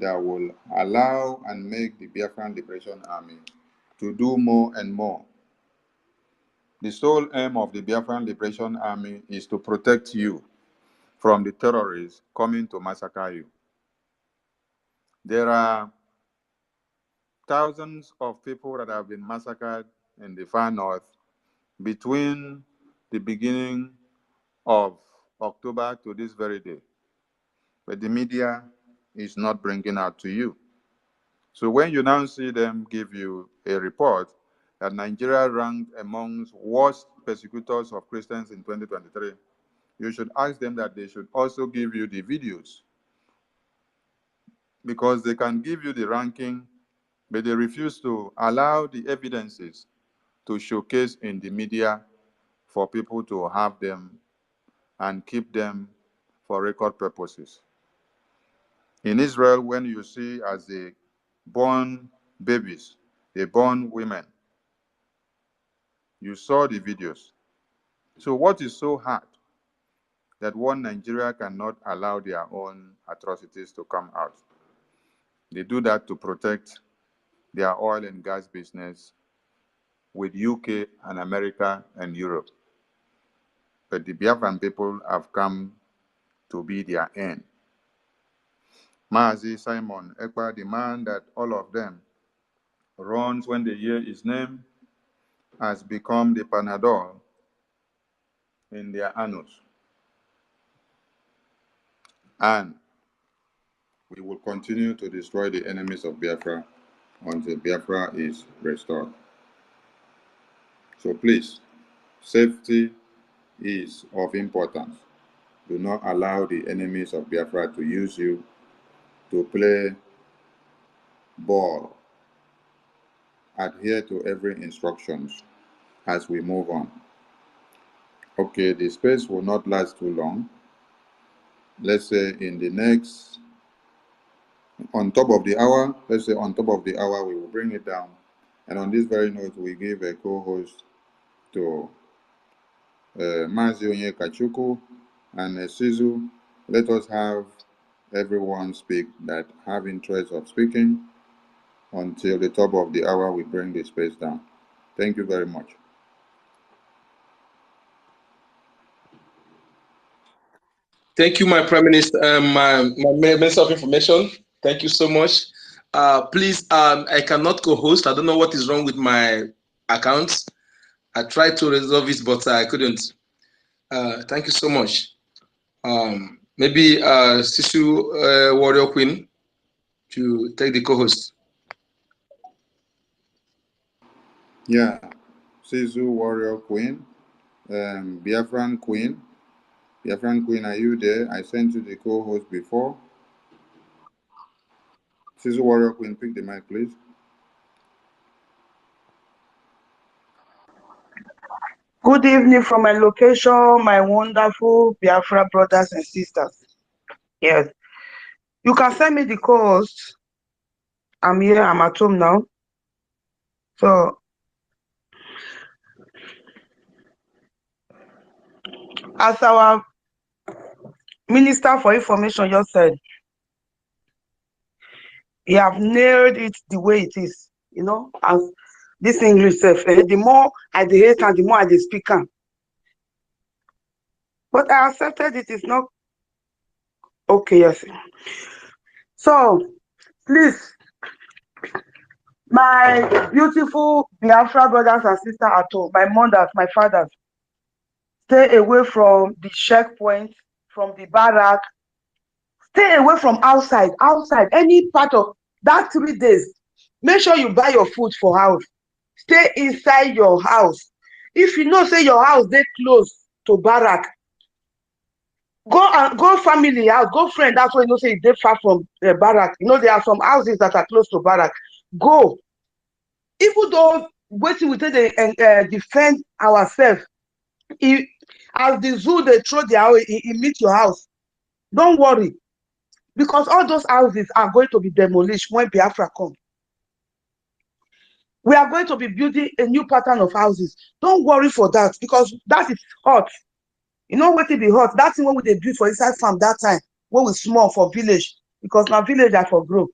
that will allow and make the Biafran Liberation Army to do more and more. The sole aim of the Biafran Liberation Army is to protect you from the terrorists coming to massacre you. There are thousands of people that have been massacred in the far north between the beginning of October to this very day, but the media is not bringing out to you. So when you now see them give you a report that Nigeria ranked amongst worst persecutors of Christians in 2023, you should ask them that they should also give you the videos, because they can give you the ranking, but they refuse to allow the evidences to showcase in the media for people to have them and keep them for record purposes. In Israel, when you see as they born babies, they born women, you saw the videos. So what is so hard that one Nigeria cannot allow their own atrocities to come out? They do that to protect their oil and gas business with UK and America and Europe. But the Biafran people have come to be their end. Mazi Simon Ekpa demand that all of them runs when they hear his name has become the Panadol in their annals. And we will continue to destroy the enemies of Biafra until Biafra is restored. So please, safety is of importance. Do not allow the enemies of Biafra to use you to play ball. Adhere to every instructions as we move on. Okay, the space will not last too long. Let's say in the next, on top of the hour, let's say on top of the hour, we will bring it down. And on this very note, we give a co-host to Mazi Onye Kachuku and Sizu. Let us have everyone speak that have interest of speaking. Until the top of the hour, we bring the space down. Thank you very much. Thank you, my Prime Minister, my Minister of Information. Thank you so much. Please, I cannot co-host. I don't know what is wrong with my accounts. I tried to resolve it, but I couldn't. Thank you so much. Maybe Sisu Warrior Queen to take the co-host. Yeah, Sisu Warrior Queen, Biafran Queen. Biafran Queen, are you there? I sent you the co-host before. Sisu Warrior Queen, pick the mic, please. Good evening from my location, my wonderful Biafra brothers and sisters. Yes, you can send me the co-host. I'm here, I'm at home now. So, as our Minister for Information just said, you have nailed it the way it is, you know, as this English self, the more I hate and the more I speak. But I accepted it is not okay, yes. So, please, my beautiful Biafra brothers and sisters at home, my mothers, my fathers, stay away from the checkpoint, from the barrack. Stay away from outside, any part of that 3 days. Make sure you buy your food for house. Stay inside your house. If you know, say your house, they close to barrack. Go family house, go friend. That's why you know, say they far from barrack. You know, there are some houses that are close to barrack. Go. Even though waiting we take the defend ourselves. As the zoo they throw their way, it meet your house. Don't worry, because all those houses are going to be demolished when Biafra comes. We are going to be building a new pattern of houses. Don't worry for that, because that is hot. You know what it be hot? That's when we they build for inside farm that time, when we small for village, because now village are for grow.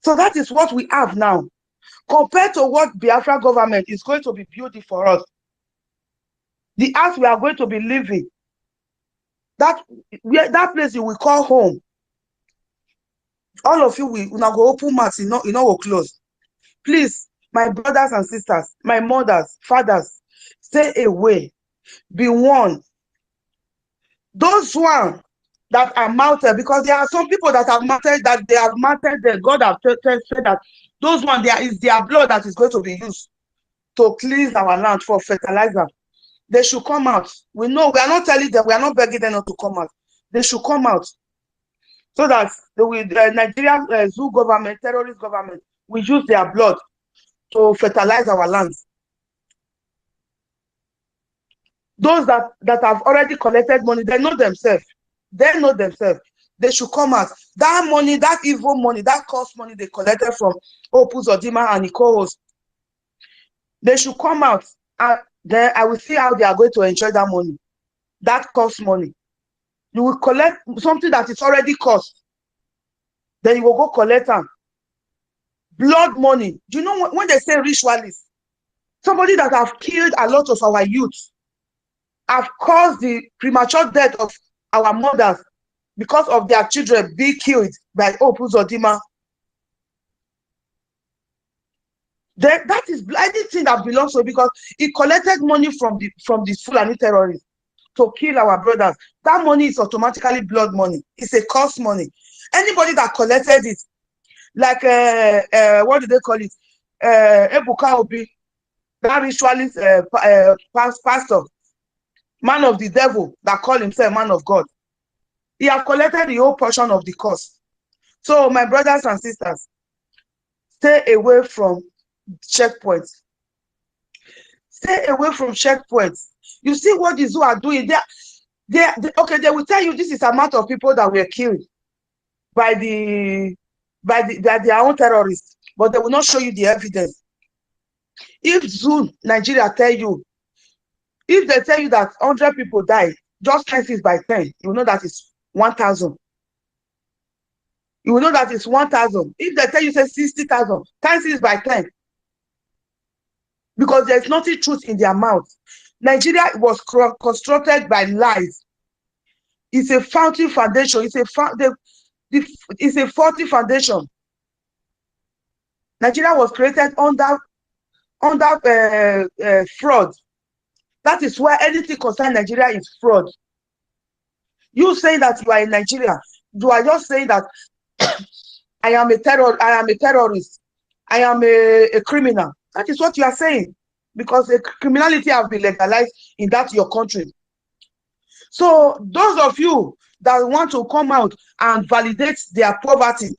So that is what we have now, compared to what Biafra government is going to be building for us. The house we are going to be living, that place you will call home. All of you will now go open mouth, will close. Please, my brothers and sisters, my mothers, fathers, stay away. Be warned. Those one that are mounted, because there are some people that have mounted, that they have mounted them. God have said that those one, there is their blood that is going to be used to cleanse our land for fertilizer. They should come out. We know, we are not telling them, we are not begging them not to come out. They should come out, so that the Nigerian zoo government, terrorist government, will use their blood to fertilize our lands. Those that have already collected money, they know themselves. They know themselves. They should come out. That money, that evil money, that cost money they collected from Opus Odima and Ikohos, they should come out, and then I will see how they are going to enjoy that money. That cost money. You will collect something that is already cost. Then you will go collect them. Blood money. Do you know when they say ritualists? Somebody that have killed a lot of our youth, have caused the premature death of our mothers because of their children being killed by Opus Odima. That is anything that belongs to it, because he collected money from the Fulani terrorists to kill our brothers. That money is automatically blood money. It's a cost money. Anybody that collected it, like what do they call it? Ebuka Obi, that ritualist pastor, man of the devil that call himself man of God. He have collected the whole portion of the cost. So my brothers and sisters, stay away from checkpoints. Stay away from checkpoints. You see what the zoo are doing? Okay, they will tell you this is the amount of people that were killed by their own terrorists, but they will not show you the evidence. If Zoo Nigeria tell you, if they tell you that 100 people died, just times it by 10, you will know that it's 1,000. You will know that it's 1,000. If they tell you say 60,000, times it by 10. Because there's nothing truth in their mouth. Nigeria was constructed by lies. It's a faulty foundation. It's a faulty foundation. Nigeria was created under fraud. That is why anything concerning Nigeria is fraud. You say that you are in Nigeria, you are just saying that I am a terrorist, I am a criminal. That is what you are saying, because the criminality has been legalized in that your country. So those of you that want to come out and validate their poverty,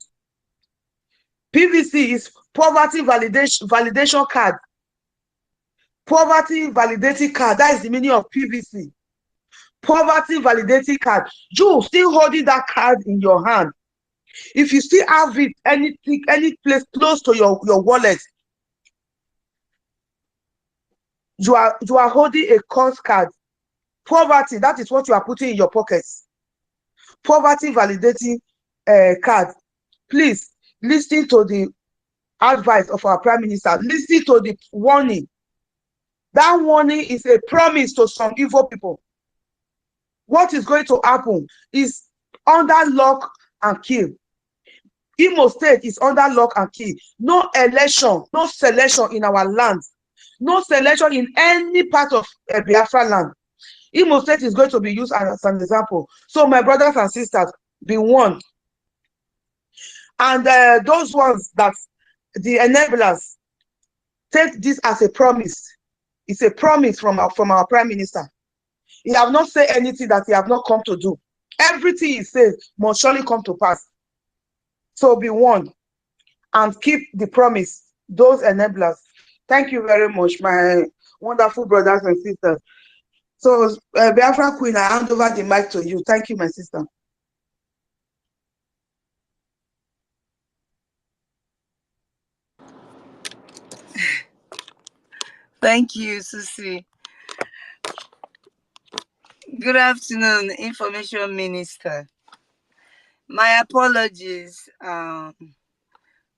PVC is poverty validation card. Poverty validating card. That is the meaning of PVC. Poverty validating card. You still holding that card in your hand. If you still have it, any place close to your wallet, you are holding a cost card. Poverty, that is what you are putting in your pockets. Poverty validating card. Please listen to the advice of our Prime Minister. Listen to the warning. That warning is a promise to some evil people. What is going to happen is under lock and key. Imo State is under lock and key. No election, no selection in our land. No selection in any part of Biafra land. Imo State is going to be used as an example. So my brothers and sisters, be warned. And those ones that the enablers, take this as a promise. It's a promise from our Prime Minister. He have not said anything that he have not come to do. Everything he says must surely come to pass. So be warned and keep the promise those enablers. Thank you very much, my wonderful brothers and sisters. So, Biafra Queen, I hand over the mic to you. Thank you, my sister. Thank you, Susie. Good afternoon, Information Minister. My apologies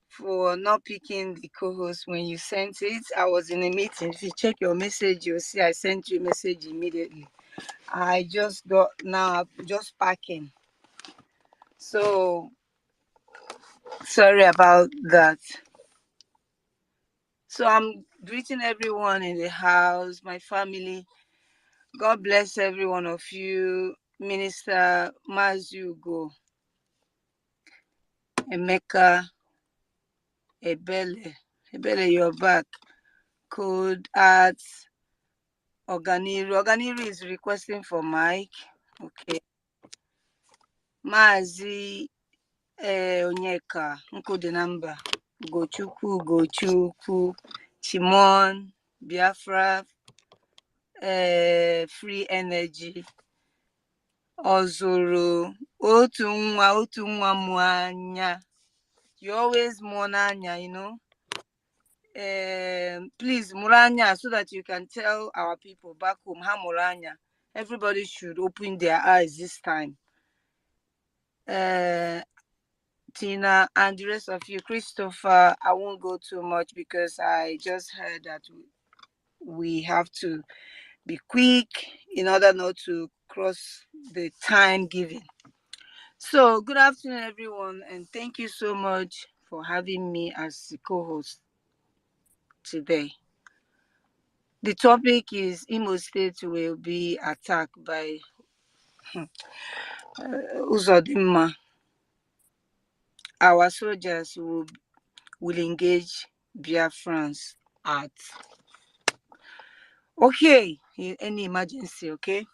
for not picking the co-host when you sent it. I was in a meeting. If you check your message, you'll see I sent you a message immediately. I just got now, just packing. So, sorry about that. So, I'm greeting everyone in the house, my family. God bless every one of you. Minister Mazugo, Emeka, Ebele, you're back. Code Arts, Organiru is requesting for Mike. Okay. Mazi Onyeka, the number. Gochukwu, Chimon, Biafra, Free Energy, Ozuru, otu nwa muanya. You always monanya, you know. Please, Muranya, so that you can tell our people back home how Muranya. Everybody should open their eyes this time. Tina and the rest of you, Christopher, I won't go too much because I just heard that we have to be quick in order not to cross the time given. So, good afternoon, everyone, and thank you so much for having me as the co-host today. The topic is Imo State will be attacked by Uzodinma. Our soldiers will engage BIAFRANS at any emergency, okay?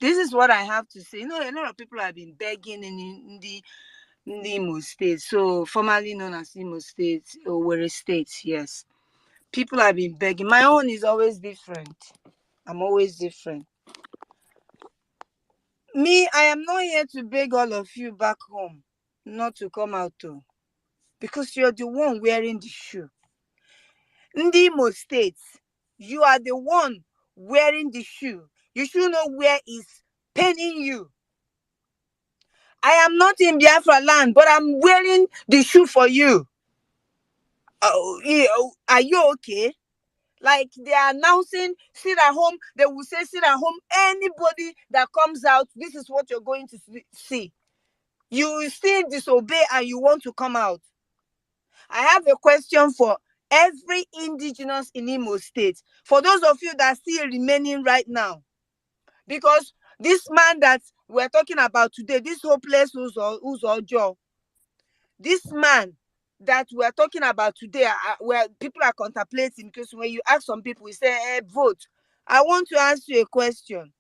This is what I have to say. You know, a lot of people have been begging in the Imo State, so formerly known as Imo State, Owerri State, yes. People have been begging. My own is always different. I'm always different. Me, I am not here to beg all of you back home not to come out too, because you're the one wearing the shoe. In the Imo State, you are the one wearing the shoe. You should know where it's paining you. I am not in Biafra land, but I'm wearing the shoe for you. Are you okay? Like they are announcing, sit at home. They will say, sit at home. Anybody that comes out, this is what you're going to see. You still disobey and you want to come out. I have a question for every indigenous in Imo State. For those of you that are still remaining right now. Because this man that we're talking about today, this hopeless Uzojo, this man that we're talking about today, where people are contemplating, because when you ask some people, we say, vote. I want to ask you a question.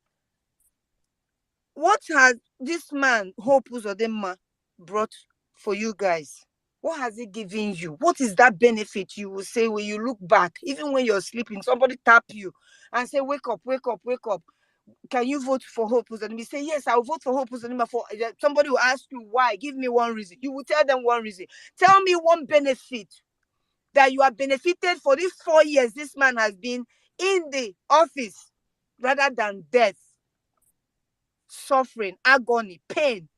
What has this man, Hope Uzodinma, brought for you guys? What has he given you? What is that benefit you will say when you look back, even when you're sleeping, somebody tap you and say, wake up, wake up, wake up. Can you vote for Hope Uzodinma? Say, yes, I'll vote for Hope Uzodinma. Somebody will ask you why. Give me one reason. You will tell them one reason. Tell me one benefit that you have benefited for these 4 years this man has been in the office, rather than death, suffering, agony, pain.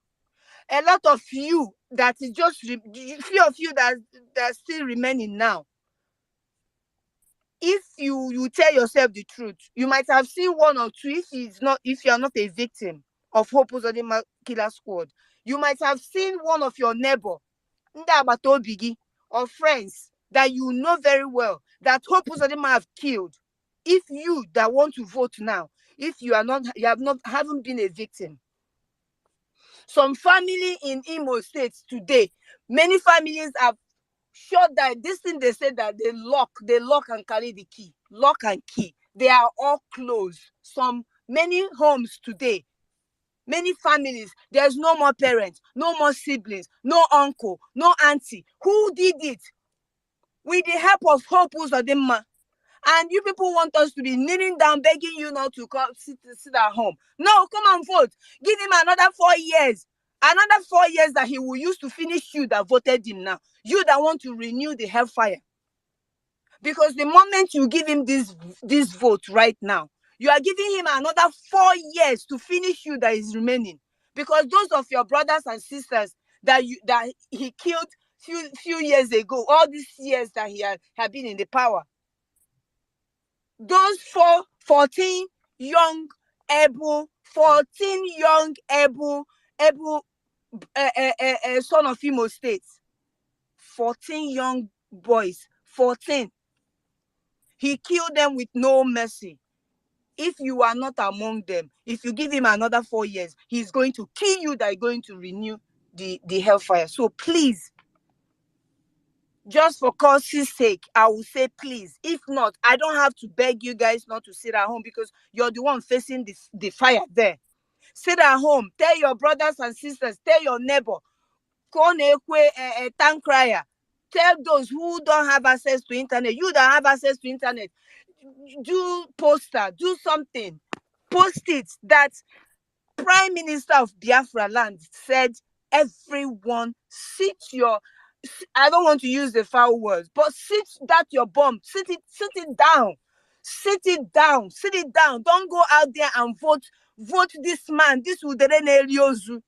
A lot of you that is just few of you that are still remaining now. If you tell yourself the truth, you might have seen one or two. If you are not a victim of Hope Uzodinma Killer Squad, you might have seen one of your neighbor, or friends that you know very well that Hope Uzodinma have killed. If you that want to vote now, if you haven't been a victim. Some family in Imo State today, many families have shut that this thing they said that they lock and carry the key. Lock and key. They are all closed. Many homes today, many families, there's no more parents, no more siblings, no uncle, no auntie. Who did it? with the help of Hope Uzodimma. And you people want us to be kneeling down, begging you not to come sit at home. No, come and vote. Give him another 4 years. Another 4 years that he will use to finish you that voted him now. You that want to renew the hellfire. Because the moment you give him this vote right now, you are giving him another 4 years to finish you that is remaining. Because those of your brothers and sisters that he killed few years ago, all these years that he had been in the power, those 14 young able son of Imo State, 14 young boys, 14. He killed them with no mercy. If you are not among them, if you give him another 4 years, he's going to kill you. That is going to renew the hellfire. So please, just for cause's sake, I will say please. If not, I don't have to beg you guys not to sit at home because you're the one facing the fire there. Sit at home. Tell your brothers and sisters. Tell your neighbor. Town crier. Tell those who don't have access to internet. You that have access to internet, do poster, do something. Post it that Prime Minister of Biafra land said everyone sit your, I don't want to use the foul words, but sit that your bomb. Sit it down. Sit it down. Sit it down. Don't go out there and vote this man. This Uderene Eliozu.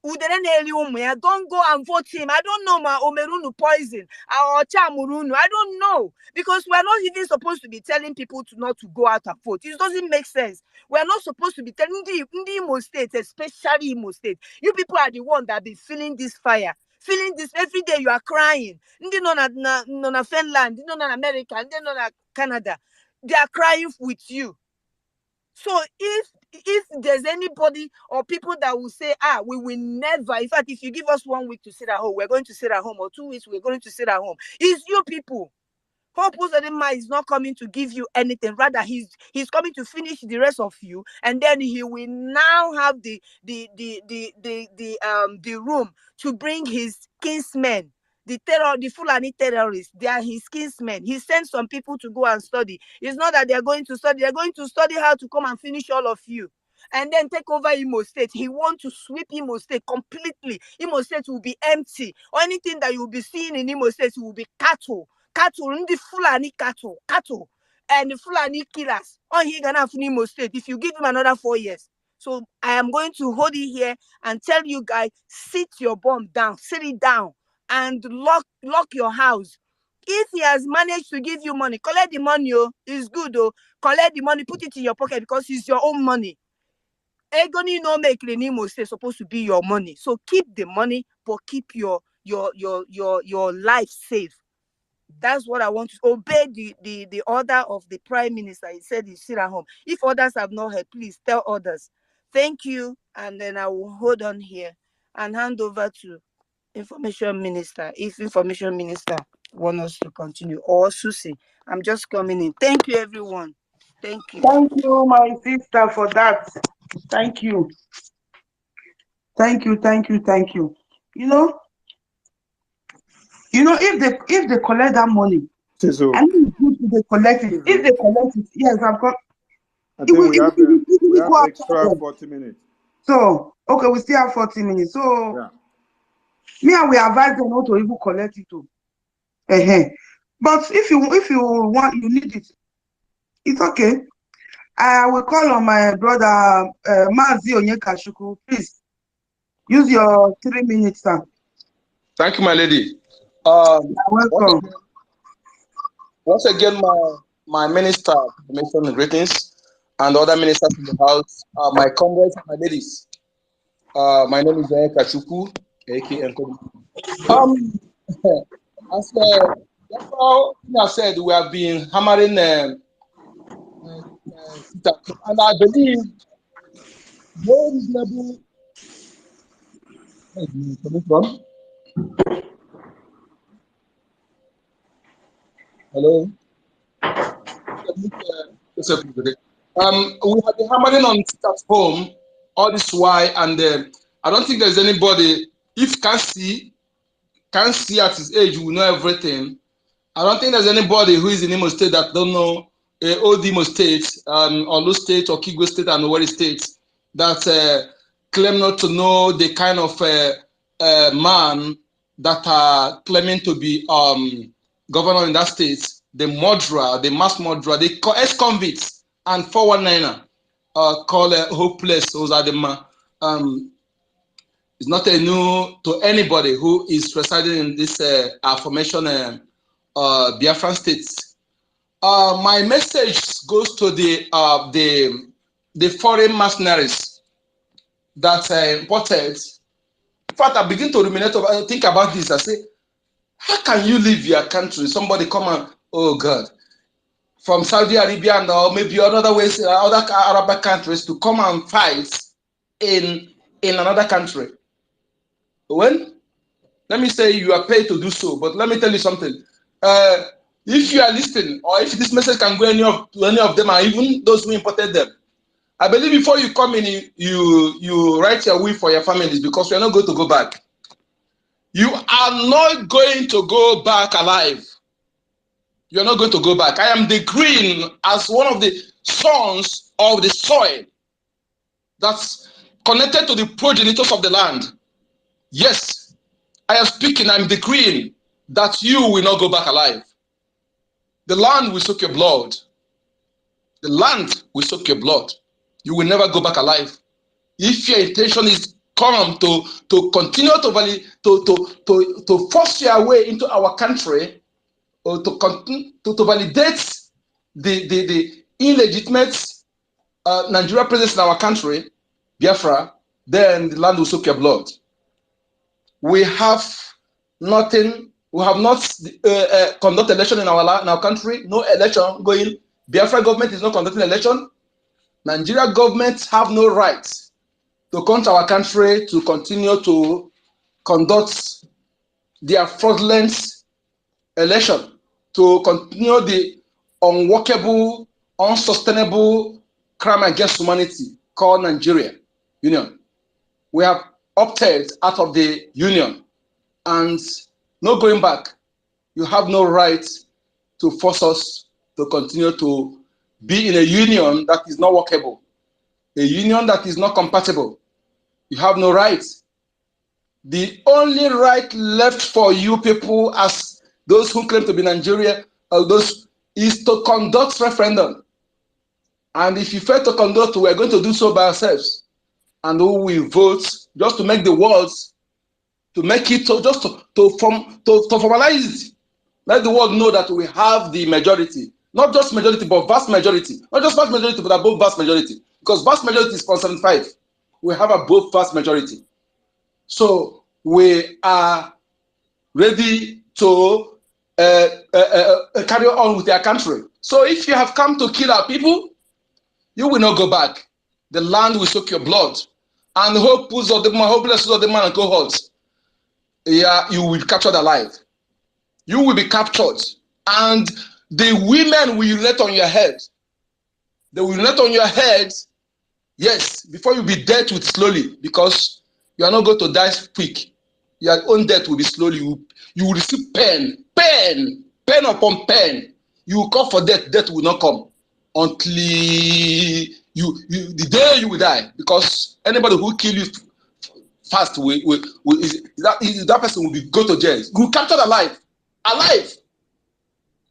Don't go and vote him. I don't know, ma Omerunu poison or Chamurunu. I don't know, because we're not even supposed to be telling people not to go out and vote. It doesn't make sense. We're not supposed to be telling the Imo State, especially Imo State. You people are the one that be feeling this fire. Feeling this every day. You are crying. Ndi no na Finland, ndi no na America, ndi no na Canada. They are crying with you. So if there's anybody or people that will say, we will never, in fact, if you give us 1 week to sit at home, we're going to sit at home, or 2 weeks, we're going to sit at home. It's you people. Hope Uzodimma is not coming to give you anything. Rather, he's coming to finish the rest of you, and then he will now have the room to bring his kinsmen, the Fulani terrorists. They are his kinsmen. He sends some people to go and study. It's not that they're going to study. They're going to study how to come and finish all of you and then take over Imo State. He wants to sweep Imo State completely. Imo State will be empty. Or anything that you will be seeing in Imo State will be cattle, the Fulani cattle, and the Fulani killers. Oh, he gonna have Imo State if you give him another 4 years. So I am going to hold it here and tell you guys, sit your bomb down, sit it down, and lock your house. If he has managed to give you money, collect the money. It's good. Collect the money, put it in your pocket because it's your own money. Egoni no make the Imo State supposed to be your money. So keep the money, but keep your life safe. That's what I want to obey the order of the Prime Minister. He said he sit at home. If others have not heard, please tell others. Thank you. And then I will hold on here and hand over to Information Minister. If Information Minister wants us to continue, or Susie. I'm just coming in. Thank you, everyone. Thank you. Thank you, my sister, for that. Thank you. Thank you. If they collect that money, So, I mean, if they collect it, yes, I've got. I think we have extra 40 minutes. So, okay, we still have 40 minutes. So, yeah. Me and we advise them not to even collect it too. But if you want, you need it. It's okay. I will call on my brother Mazi Onyekashuku. Please use your 3 minutes, sir. Thank you, my lady. Welcome. Once again, my minister, information and greetings, and other ministers in the house, my comrades and my ladies. My name is Onyekashuku, aka as I said, we have been hammering and I believe no reasonable. Hello. We have been hammering on sit at home all this while, and I don't think there's anybody. If can can't see at his age will know everything. I don't think there's anybody who is in Imo State that don't know old Imo State, Olu State or Kigo State and Owerri State that claim not to know the kind of man that are claiming to be governor in that state, the murderer, the mass murderer, the ex-convicts and 419er called hopeless. Those are the man. It's not a new to anybody who is residing in this affirmation Biafran states. My message goes to the foreign mercenaries that imported. In fact, I begin to ruminate over, think about this. I say, how can you leave your country? Somebody come and, oh God, from Saudi Arabia and or maybe other ways, other Arab countries to come and fight in another country. When? Let me say you are paid to do so, but let me tell you something. If you are listening, or if this message can go to any of them, or even those who imported them, I believe before you come in, you write your will for your families because you are not going to go back. You are not going to go back alive. You are not going to go back. I am decreeing as one of the sons of the soil that's connected to the progenitors of the land. Yes, I am speaking, I'm decreeing that you will not go back alive. The land will soak your blood. The land will soak your blood. You will never go back alive. If your intention is come to continue to force your way into our country, or to continue to validate the illegitimate Nigeria presence in our country, Biafra, then the land will soak your blood. We have nothing. We have not conducted election in our country. No election going. Biafra government is not conducting election. Nigeria government have no right to come to our country to continue to conduct their fraudulent election, to continue the unworkable, unsustainable crime against humanity called Nigeria Union. We have opted out of the union and no going back. You have no right to force us to continue to be in a union that is not workable, a union that is not compatible. You have no right. The only right left for you people as those who claim to be Nigeria, those is to conduct referendum. And if you fail to conduct, we are going to do so by ourselves. And we will vote just to make the world, to make it, to formalize it. Let the world know that we have the majority. Not just majority, but vast majority. Not just vast majority, but above vast majority. Because vast majority is 0.75. We have above vast majority. So we are ready to carry on with our country. So if you have come to kill our people, you will not go back. The land will soak your blood. And the hopeless of the man and cohorts, yeah, you will be captured alive. You will be captured. And the women will urinate on your head. They will urinate on your head, yes, before you be dealt with slowly, because you are not going to die quick. Your own death will be slowly. You will receive pain upon pain. You will call for death, death will not come until the day you will die, because anybody who kill you fast that person will go to jail. You will captured alive.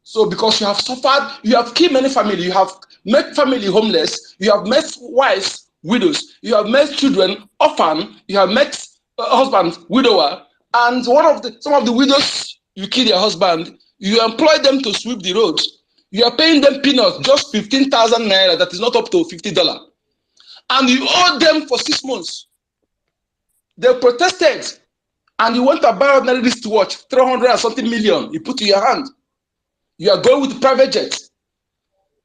So because you have suffered, you have killed many families, you have made family homeless, you have made wives widows, you have made children orphan, you have made husband widower, and some of the widows you kill their husband, you employ them to sweep the roads. You are paying them peanuts, just 15,000 naira, that is not up to $50. And you owe them for 6 months. They protested, and you went to buy ordinary wristwatch, 300 and something million, you put in your hand. You are going with private jets,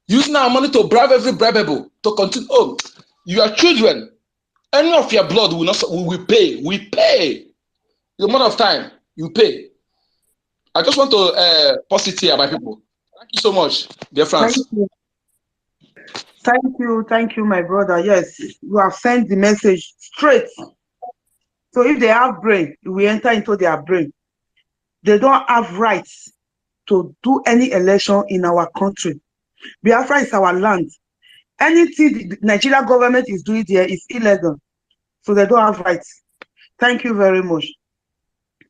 using our money to bribe every bribeable, to continue. Oh, your children, any of your blood will pay. We pay. The amount of time you pay. I just want to pause it here, my people. Thank you so much, dear friends. Thank you, my brother. Yes, you have sent the message straight. So if they have brain, you will enter into their brain. They don't have rights to do any election in our country. Biafra is our land. Anything the Nigerian government is doing there is illegal. So they don't have rights. Thank you very much.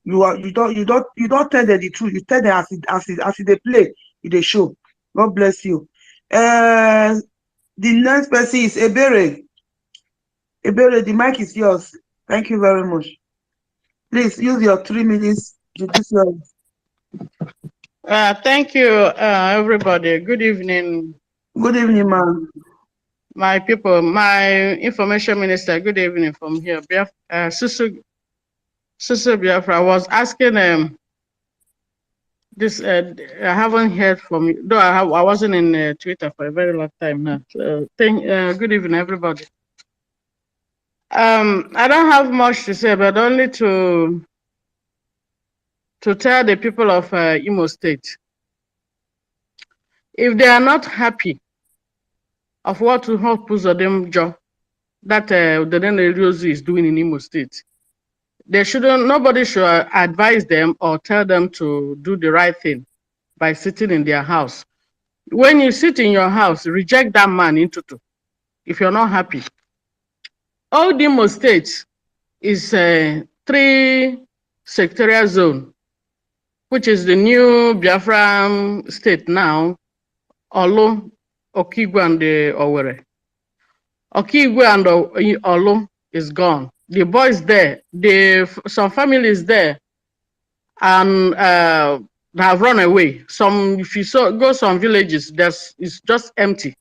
You don't tell them the truth. You tell them as they play, they show. God bless you. The next person is Ebere. Ebere, the mic is yours. Thank you very much. Please use your 3 minutes judiciary. Thank you, everybody. Good evening. Good evening, ma'am. My people, my information minister, good evening from here. Susu Biafra was asking this. I haven't heard from you, though I wasn't in Twitter for a very long time now. So good evening, everybody. I don't have much to say, but only to tell the people of Imo State, if they are not happy of what Hope Uzodimma job that the Rosie is doing in Imo State, nobody should advise them or tell them to do the right thing by sitting in their house. When you sit in your house, reject that man into two, if you're not happy. All the Imo State is 3 sectorial zone, which is the new Biafran state now, Olu, Okigwe, and Owerri. Okigwe and Olu is gone. The boys there, some families there, and have run away. If you go some villages, it's just empty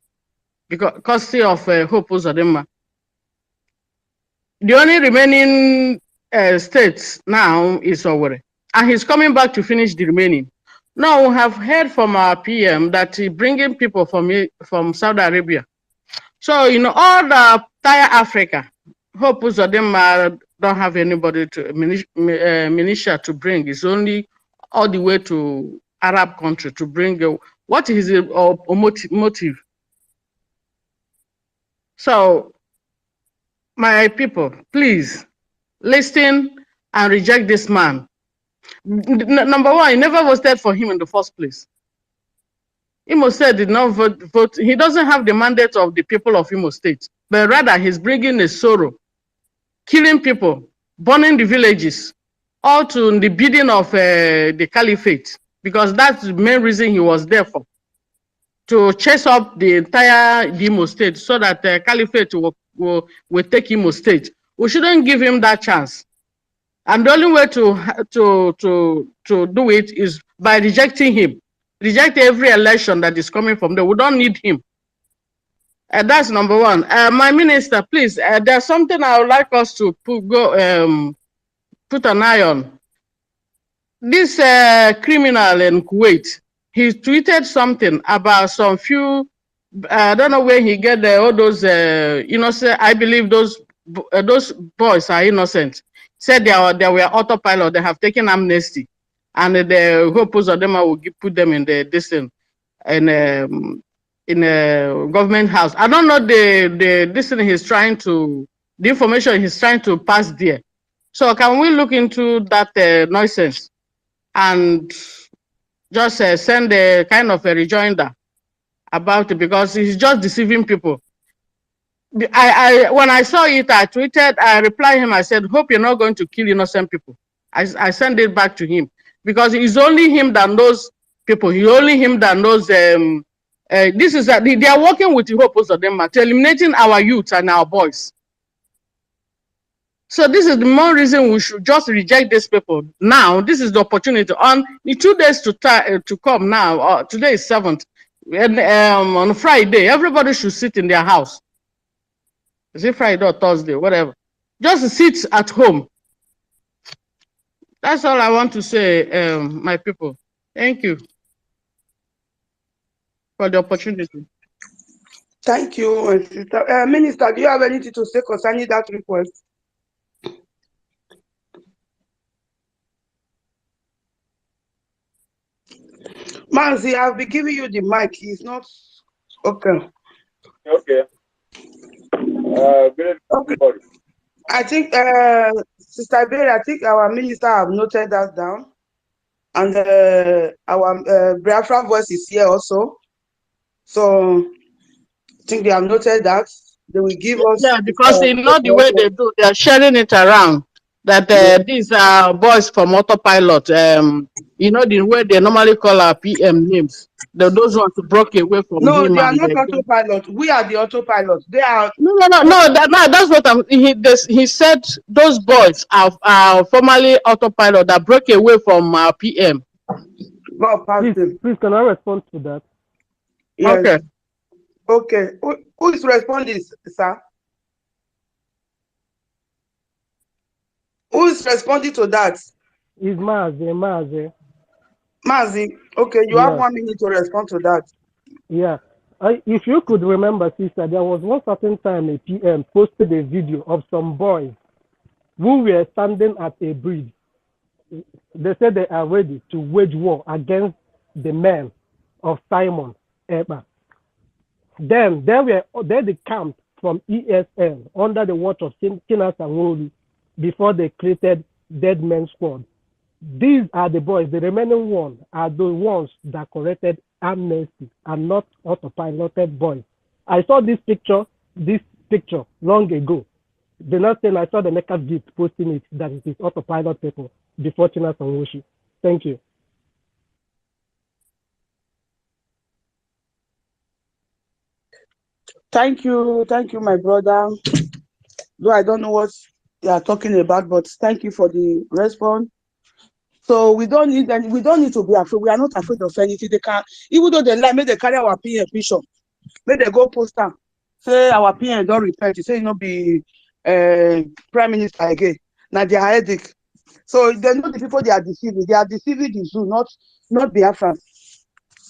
because of Hope Uzodimma. The only remaining states now is Owerri, and he's coming back to finish the remaining. Now we have heard from our PM that he's bringing people from Saudi Arabia. So, all the entire Africa, Hope Uzodimma don't have anybody militia to bring. It's only all the way to Arab country to bring. What is his motive? So, my people, please listen and reject this man. Number one, he never voted for him in the first place. Imo State did not vote. He doesn't have the mandate of the people of Imo State, but rather he's bringing a sorrow, killing people, burning the villages, all to the bidding of the caliphate, because that's the main reason he was there for, to chase up the entire Imo State so that the caliphate will take Imo State. We shouldn't give him that chance. And the only way to do it is by rejecting him. Reject every election that is coming from there. We don't need him. That's number one. My minister, please, there's something I would like us to put an eye on. This criminal in Kuwait, he tweeted something about some few, I don't know where he get all those innocent. I believe those boys are innocent. Said they were autopilot. They have taken amnesty, and the Hope Uzodimma will put them in the in a government house. I don't know the information he's trying to pass there. So can we look into that nonsense and just send a kind of a rejoinder about it, because he's just deceiving people. When I saw it, I tweeted, I replied him, I said, hope you're not going to kill innocent people. I sent it back to him, because it's only him that knows people. He only him that knows they are working with the Hope Uzodimma to eliminating our youth and our boys. So this is the more reason we should just reject these people. Now, this is the opportunity. On the 2 days to come now, today is 7th, and on Friday, everybody should sit in their house. Is it Friday or Thursday, whatever? Just sit at home. That's all I want to say, my people. Thank you for the opportunity. Thank you, sister. Minister, do you have anything to say concerning that request? Manzi, I'll be giving you the mic. It's not okay. Okay. Good. Okay. I think, Sister Berry, I think our minister have noted that down. And our Biafra voice is here also. So I think they have noted that. They will give us. Yeah, because you know the way they do, they are sharing it around. That these are boys from autopilot. You know the way they normally call our PM names. Those ones who broke away from No, him they are and not they go. autopilot. We are the autopilot. They are. No. That's what I'm. He said those boys are formerly autopilot that broke away from PM. God pass them. Please, can I respond to that? Yes. Okay. Okay. Who is responding, sir? Who is responding to that? Is Mazi. Mazi. Okay, you have 1 minute to respond to that. Yeah. If you could remember, sister, there was one certain time a PM posted a video of some boys who were standing at a bridge. They said they are ready to wage war against the men of Simon Eber. Then they camped from ESN under the watch of Chinas and Woli before they created Dead Men Squad. These are the boys. The remaining ones are the ones that corrected amnesty and not autopiloted boys. I saw this picture long ago. The next thing I saw the Nekas Gift posting it that it is autopilot people before Chinas and Woshi. Thank you. Thank you, my brother. Though I don't know what they are talking about, but thank you for the response. So we don't need to be afraid. We are not afraid of anything. They can, even though they lie, may they carry our PM picture, may they go post them. Say our PM don't repent. Say you know be prime minister again. Now they are headache. So they know the people they are deceiving. They are deceiving the zoo, not BIAFRANS.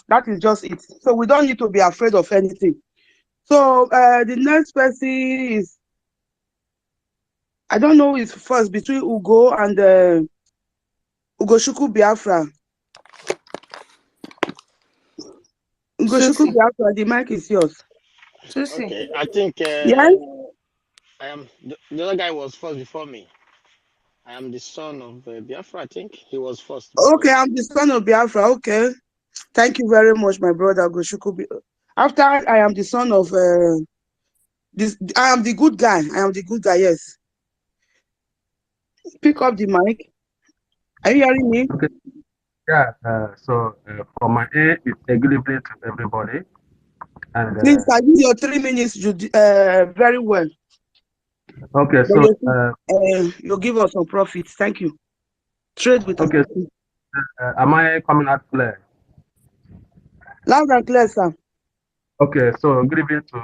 That is just it. So we don't need to be afraid of anything. So the next person is, I don't know, is first between Ugo and Ugochukwu Biafra. Ugochukwu Biafra, the mic is yours. Okay, I think Yes? I am the other guy was first before me. I am the son of Biafra. I think he was first. Okay, I'm the son of Biafra. Okay, thank you very much, my brother Ugochukwu. After I am the son of this, I am the good guy. Yes. Pick up the mic. Are you hearing me? Okay. Yeah. So for my A, it's a good evening to everybody. And please, I give your 3 minutes. Very well. Okay. So you give us some profits. Thank you. Trade with us. Okay. Am I coming out clear? Loud and clear, sir. Okay. So good evening to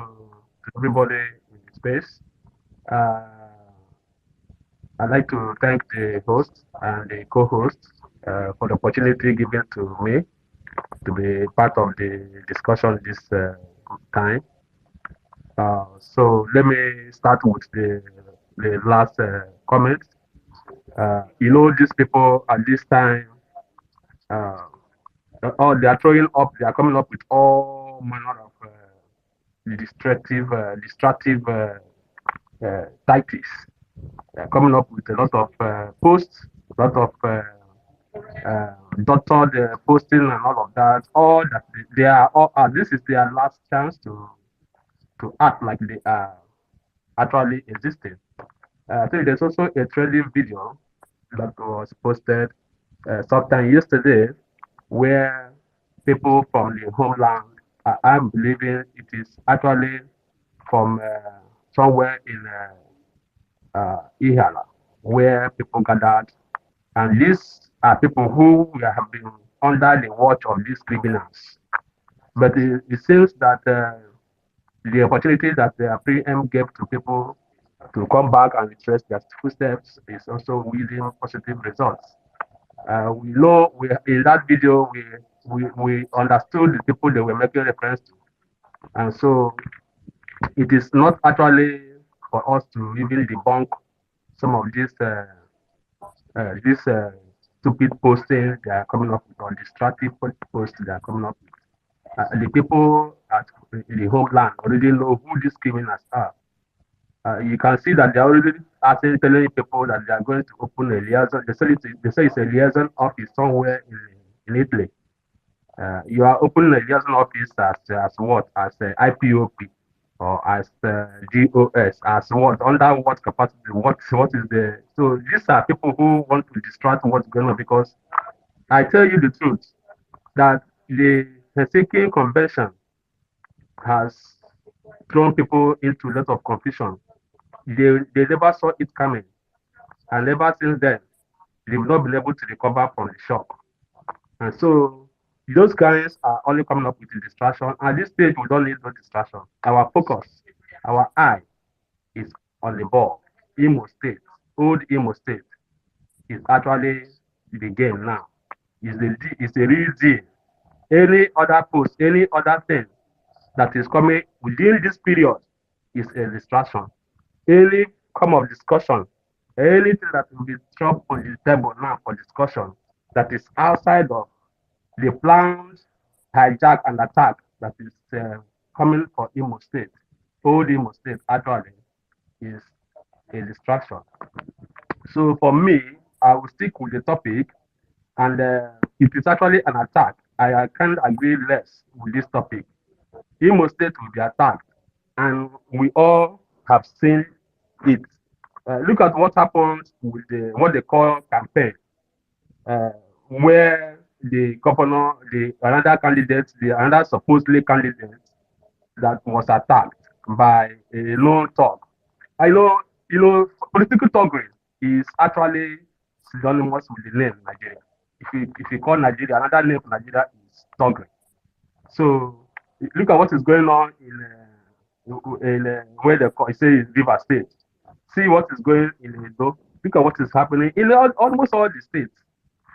everybody in the space. I'd like to thank the host and the co-host for the opportunity given to me to be part of the discussion this time. So let me start with the last comment. You know, these people at this time, they are throwing up, they are coming up with all manner of destructive tactics. Coming up with a lot of posts, a lot of doctored posting and all of that. All that they are all. This is their last chance to act like they are actually existing. So there's also a trending video that was posted sometime yesterday, where people from the homeland, I'm believing it is actually from somewhere in Ihala, where people gathered. And these are people who have been under the watch of these criminals. But it seems that the opportunity that the PM gave to people to come back and retrace their footsteps is also yielding positive results. We know in that video we understood the people they were making reference to, and so it is not actually for us to even debunk some of these stupid posting they are coming up with, or destructive posts they are coming up with. The people at the homeland already know who these criminals are. You can see that they are already starting telling people that they are going to open a liaison. They say it's a liaison office somewhere in Italy. You are opening a liaison office as what? As IPOP or as GOS, as what? Under what capacity? What is the? So these are people who want to distract what's going on, because I tell you the truth that the Helsinki Convention has thrown people into a lot of confusion. They never saw it coming, and ever since then, they've not been able to recover from the shock. And so those guys are only coming up with a distraction. At this stage, we don't need no distraction. Our focus, our eye is on the ball. Imo State, old Imo State, is actually the game now. It's the real deal. Any other post, any other thing that is coming within this period is a distraction. Any come of discussion, anything that will be dropped on the table now for discussion that is outside of the planned hijack and attack that is coming for Imo State, old Imo State actually, is a distraction. So for me, I will stick with the topic, and if it's actually an attack, I can't agree less with this topic. Imo State will be attacked, and we all have seen it. Look at what happened with what they call campaign, uh, where the governor, the another candidate, the another supposedly candidate that was attacked by a lone thug. I know, political thuggery is actually synonymous with the name Nigeria. If you call Nigeria, another name for Nigeria is thuggery. So look at what is going on in where they call, say River State. See what is going in Edo. Look at what is happening in almost all the states.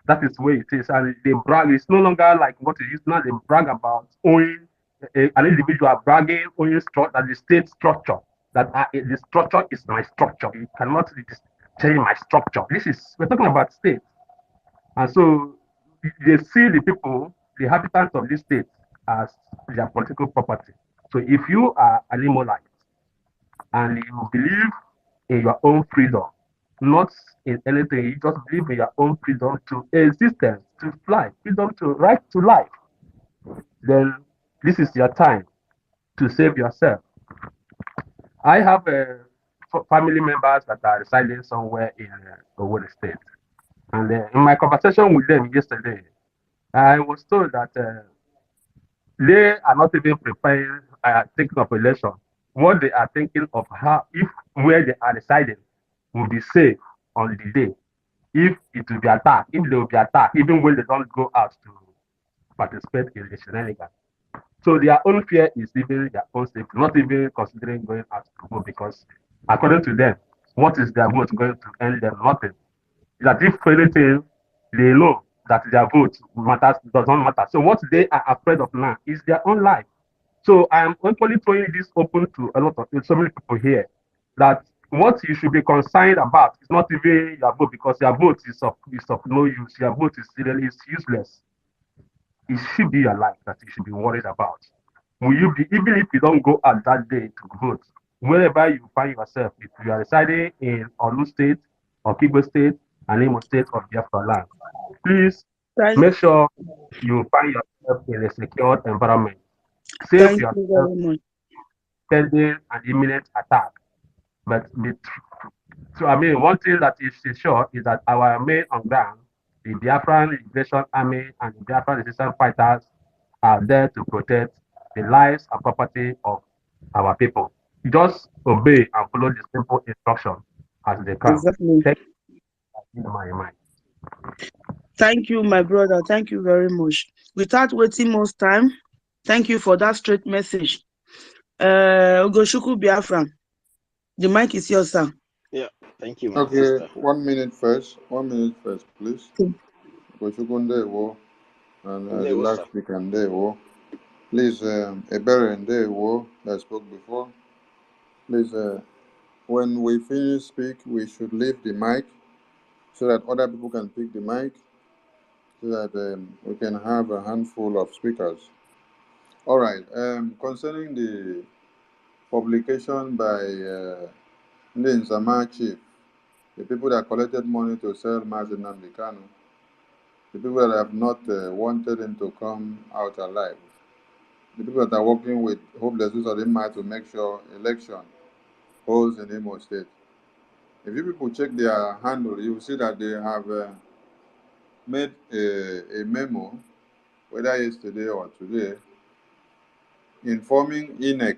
That is where it is, and they brag. It's no longer like what it is now. They brag about owning an individual bragging owning that the state structure, that the structure is my structure. You cannot change my structure. We're talking about state, and so they see the people, the inhabitants of this state, as their political property. So if you are an Imolite and you believe in your own freedom, not in anything, you just believe in your own freedom to existence, to fly, freedom to right to life, then this is your time to save yourself. I have family members that are residing somewhere in Owerri State, and in my conversation with them yesterday, I was told that they are not even preparing, thinking of election. What they are thinking of how, if where they are residing will be safe on the day, if it will be attacked, if they will be attacked, even when they don't go out to participate in the shenanigans. So their own fear is even their own safety, not even considering going out to vote, because according to them, what is their vote going to end them? Nothing. That if anything, they know that their vote matters, does not matter. So what they are afraid of now is their own life. So I am equally throwing this open to a lot of so many people here, that what you should be concerned about is not even your vote, because your vote is of no use. Your vote is really useless. It should be your life that you should be worried about. Will you be, even if you don't go out that day to vote, wherever you find yourself, if you are residing in Olu State or Kibo State and Imo State or Biafra land, please make sure you find yourself in a secure environment. Save Thank yourself you very much. pending an imminent attack. But so I mean, one thing that is sure is that our men on ground, the Biafran Liberation Army and the Biafran Resistance Fighters, are there to protect the lives and property of our people. Just obey and follow the simple instruction as they come. Exactly. Take my mind. Thank you, my brother. Thank you very much. Without wasting much time, thank you for that straight message. Ogoshuku Biafra, the mic is yours, sir. Yeah, thank you, my Okay, sister. 1 minute first. 1 minute first, please. Gochukunde wo, and the There was last speaker Nde wo. Please, Ebere Nde wo that spoke before. Please, when we finish speak, we should leave the mic so that other people can pick the mic, so that we can have a handful of speakers. All right. Concerning the publication by Then Sama chief, the people that collected money to sell Mazi Nnamdi Kanu, the people that have not wanted him to come out alive, the people that are working with hopeless Uzodinma to make sure election holds in Imo State. If you people check their handle, you will see that they have made a memo, whether yesterday or today, informing INEC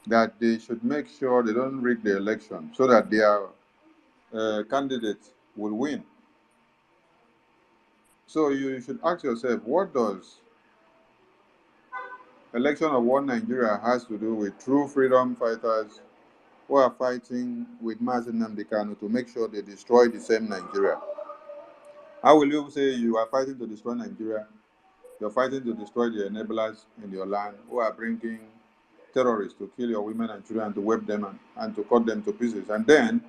that they should make sure they don't rig the election so that their candidate will win. So you should ask yourself, what does election of one Nigeria has to do with true freedom fighters who are fighting with Mazi Nnamdi Kanu to make sure they destroy the same Nigeria? How will you say you are fighting to destroy Nigeria? You're fighting to destroy the enablers in your land who are bringing terrorists to kill your women and children and to whip them and to cut them to pieces. And then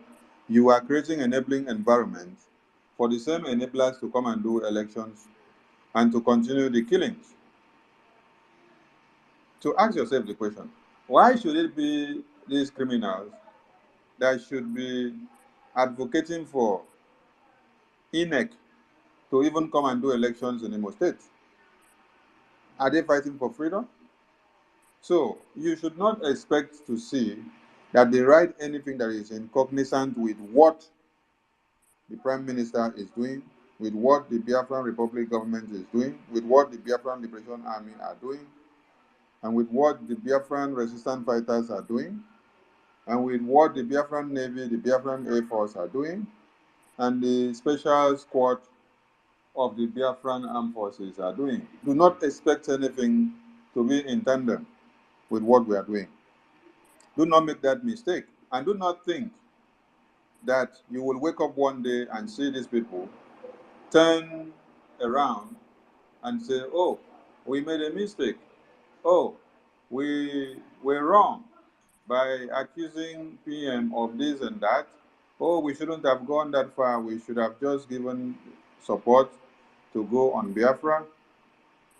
you are creating enabling environment for the same enablers to come and do elections and to continue the killings. So ask yourself the question, why should it be these criminals that should be advocating for INEC to even come and do elections in Imo State? Are they fighting for freedom? So you should not expect to see that they write anything that is incognizant with what the Prime Minister is doing, with what the Biafran Republic government is doing, with what the Biafran Liberation Army are doing, and with what the Biafran resistance fighters are doing, and with what the Biafran Navy, the Biafran Air Force are doing, and the special squad of the Biafran Armed Forces are doing. Do not expect anything to be in tandem with what we are doing. Do not make that mistake. And do not think that you will wake up one day and see these people turn around and say, oh, we made a mistake. Oh, we were wrong by accusing PM of this and that. Oh, we shouldn't have gone that far. We should have just given support to go on Biafra.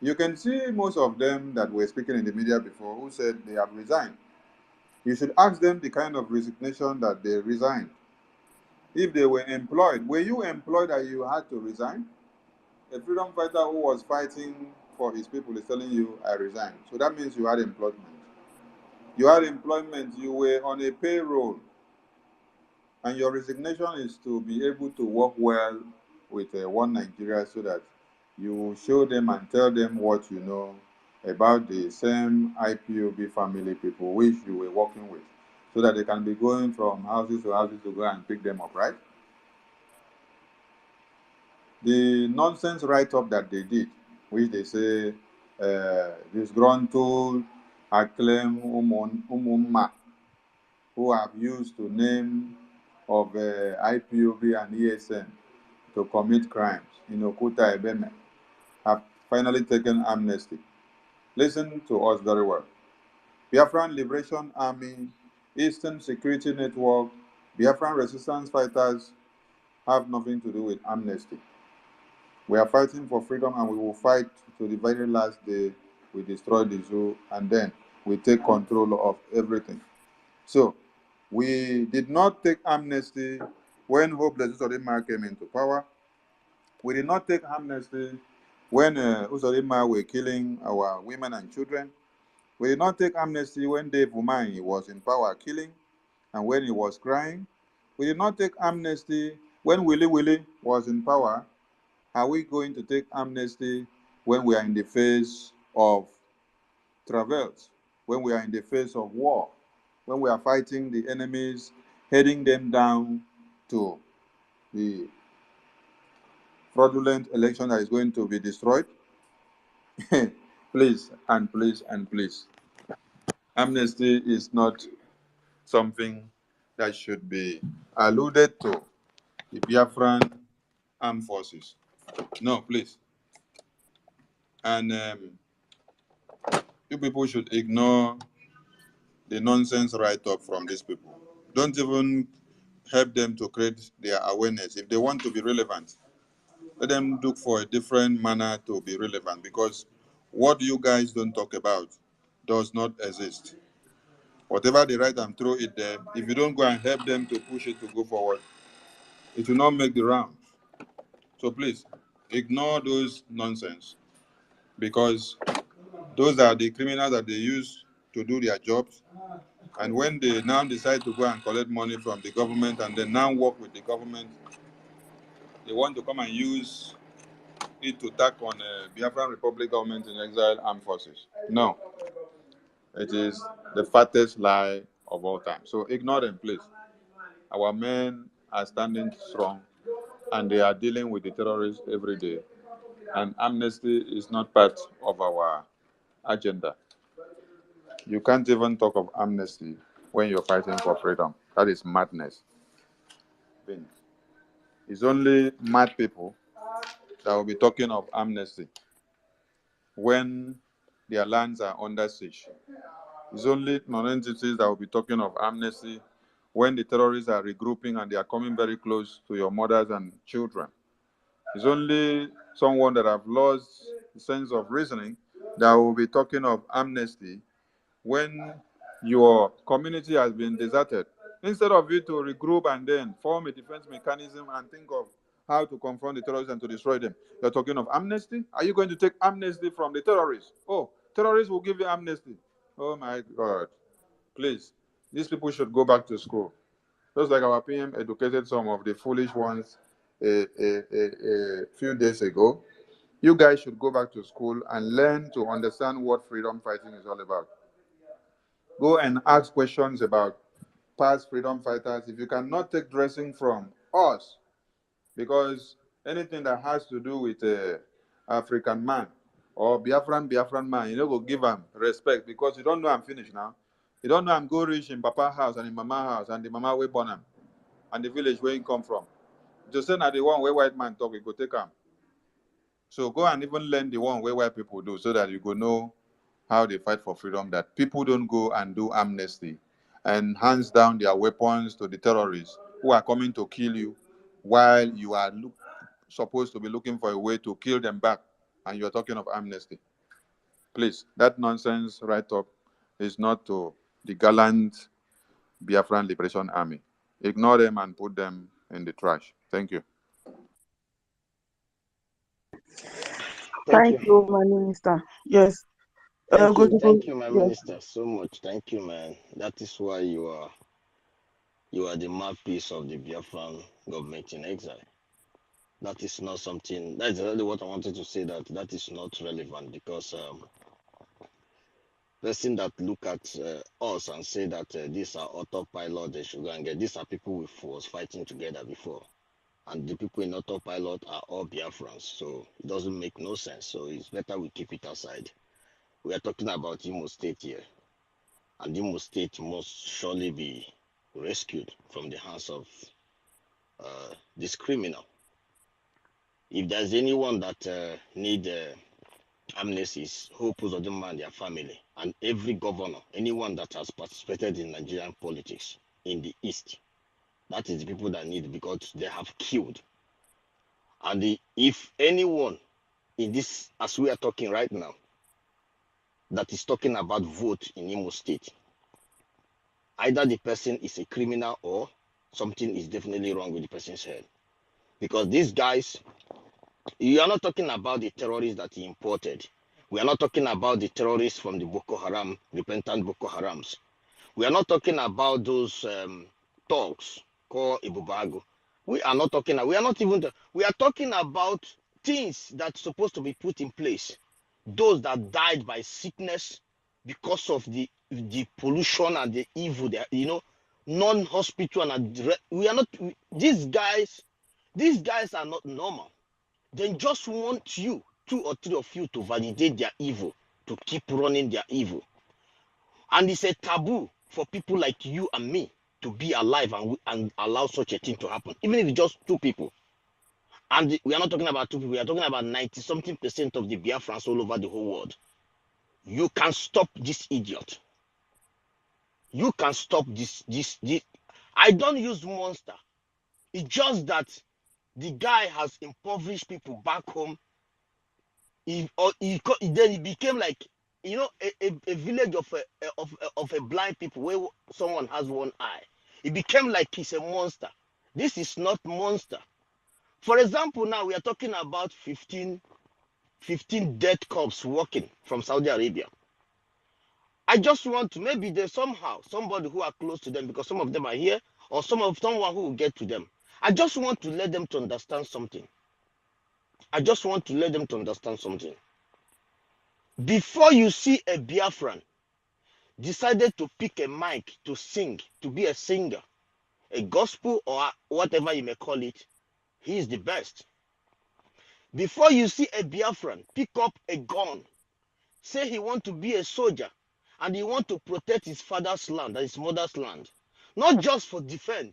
You can see most of them that were speaking in the media before who said they have resigned. You should ask them the kind of resignation that they resigned. If they were employed, were you employed that you had to resign? A freedom fighter who was fighting for his people is telling you, I resigned. So that means you had employment. You had employment, you were on a payroll, and your resignation is to be able to work well with one Nigeria so that you show them and tell them what you know about the same IPOB family people which you were working with, so that they can be going from houses to houses to go and pick them up, right? The nonsense write-up that they did, which they say disgruntled acclaim Umumma, who have used to name of IPOB and ESN to commit crimes in Okuta Ebeme, have finally taken amnesty. Listen to us very well. Biafran Liberation Army, Eastern Security Network, Biafran Resistance Fighters have nothing to do with amnesty. We are fighting for freedom, and we will fight to the very last day we destroy the zoo, and then we take control of everything. So, we did not take amnesty when Hope Uzodinma came into power. We did not take amnesty when Uzodinma were killing our women and children. We did not take amnesty when Dave Umahi was in power killing and when he was crying. We did not take amnesty when Willy Willy was in power. Are we going to take amnesty when we are in the face of travails, when we are in the face of war, when we are fighting the enemies, heading them down to the fraudulent election that is going to be destroyed? Please and please and please. Amnesty is not something that should be alluded to the Biafran armed forces. No, please. And you people should ignore the nonsense write-up from these people. Don't even help them to create their awareness. If they want to be relevant, let them look for a different manner to be relevant, because what you guys don't talk about does not exist. Whatever they write and throw it there, if you don't go and help them to push it to go forward, it will not make the rounds. So please, ignore those nonsense, because those are the criminals that they use to do their jobs. And when they now decide to go and collect money from the government and then now work with the government, they want to come and use it to attack on Biafran Republic government in exile armed forces. No, it is the fattest lie of all time. So ignore them, please. Our men are standing strong and they are dealing with the terrorists every day. And amnesty is not part of our agenda. You can't even talk of amnesty when you're fighting for freedom. That is madness. It's only mad people that will be talking of amnesty when their lands are under siege. It's only non-entities that will be talking of amnesty when the terrorists are regrouping and they are coming very close to your mothers and children. It's only someone that have lost the sense of reasoning that will be talking of amnesty when your community has been deserted. Instead of you to regroup and then form a defense mechanism and think of how to confront the terrorists and to destroy them, you're talking of amnesty? Are you going to take amnesty from the terrorists? Oh, terrorists will give you amnesty. Oh my God. Please, these people should go back to school. Just like our PM educated some of the foolish ones a few days ago. You guys should go back to school and learn to understand what freedom fighting is all about. Go and ask questions about past freedom fighters. If you cannot take dressing from us, because anything that has to do with African man or Biafran man, you know, go give him respect, because you don't know I'm finished now. You don't know I'm go reach in Papa house and in Mama house and the Mama way born him and the village where he come from. Just say now the one where white man talk, you go take him. So go and even learn the one where white people do, so that you go know how they fight for freedom, that people don't go and do amnesty and hands down their weapons to the terrorists who are coming to kill you while you are supposed to be looking for a way to kill them back, and you're talking of amnesty. Please, that nonsense right up is not to the gallant Biafran Liberation Army. Ignore them and put them in the trash. Thank you. Thank you, my minister. Yes. Thank you, Yes. my minister, so much. Thank you, man. That is why you are the mouthpiece of the Biafran government in exile. That is not something. That's really what I wanted to say. That is not relevant, because person that look at us and say that these are autopilot, they should go and get. These are people we was fighting together before, and the people in autopilot are all Biafrans. So it doesn't make no sense. So it's better we keep it aside. We are talking about Imo State here, and Imo State must surely be rescued from the hands of this criminal. If there's anyone that need amnesty, Hope Uzodinma and their family, and every governor, anyone that has participated in Nigerian politics in the East, that is the people that need, because they have killed. And if anyone in this, as we are talking right now, that is talking about vote in Imo State, either the person is a criminal or something is definitely wrong with the person's head. Because these guys, you are not talking about the terrorists that he imported. We are not talking about the terrorists from the Boko Haram, repentant Boko Harams. We are not talking about those thugs called Ibubago. We are not talking, we are not even, we are talking about things that's supposed to be put in place. Those that died by sickness because of the pollution and the evil, non-hospital, and we are not, these guys are not normal. They just want you, 2 or 3 of you, to validate their evil, to keep running their evil. And it's a taboo for people like you and me to be alive and allow such a thing to happen, even if it's just 2 people. And we are not talking about 2 people, we are talking about 90-something% of the Biafrans all over the whole world. You can stop this idiot. You can stop this. I don't use monster. It's just that the guy has impoverished people back home. Then he became like a village of a blind people where someone has one eye. It became like he's a monster. This is not monster. For example, now we are talking about 15 dead cops walking from Saudi Arabia. I just want to, maybe there's somehow somebody who are close to them, because some of them are here, or someone who will get to them. I just want to let them to understand something. I just want to let them to understand something. Before you see a Biafran decided to pick a mic to sing, to be a singer, a gospel or whatever you may call it, he is the best. Before you see a Biafran pick up a gun, say he want to be a soldier, and he want to protect his father's land and his mother's land, not just for defense.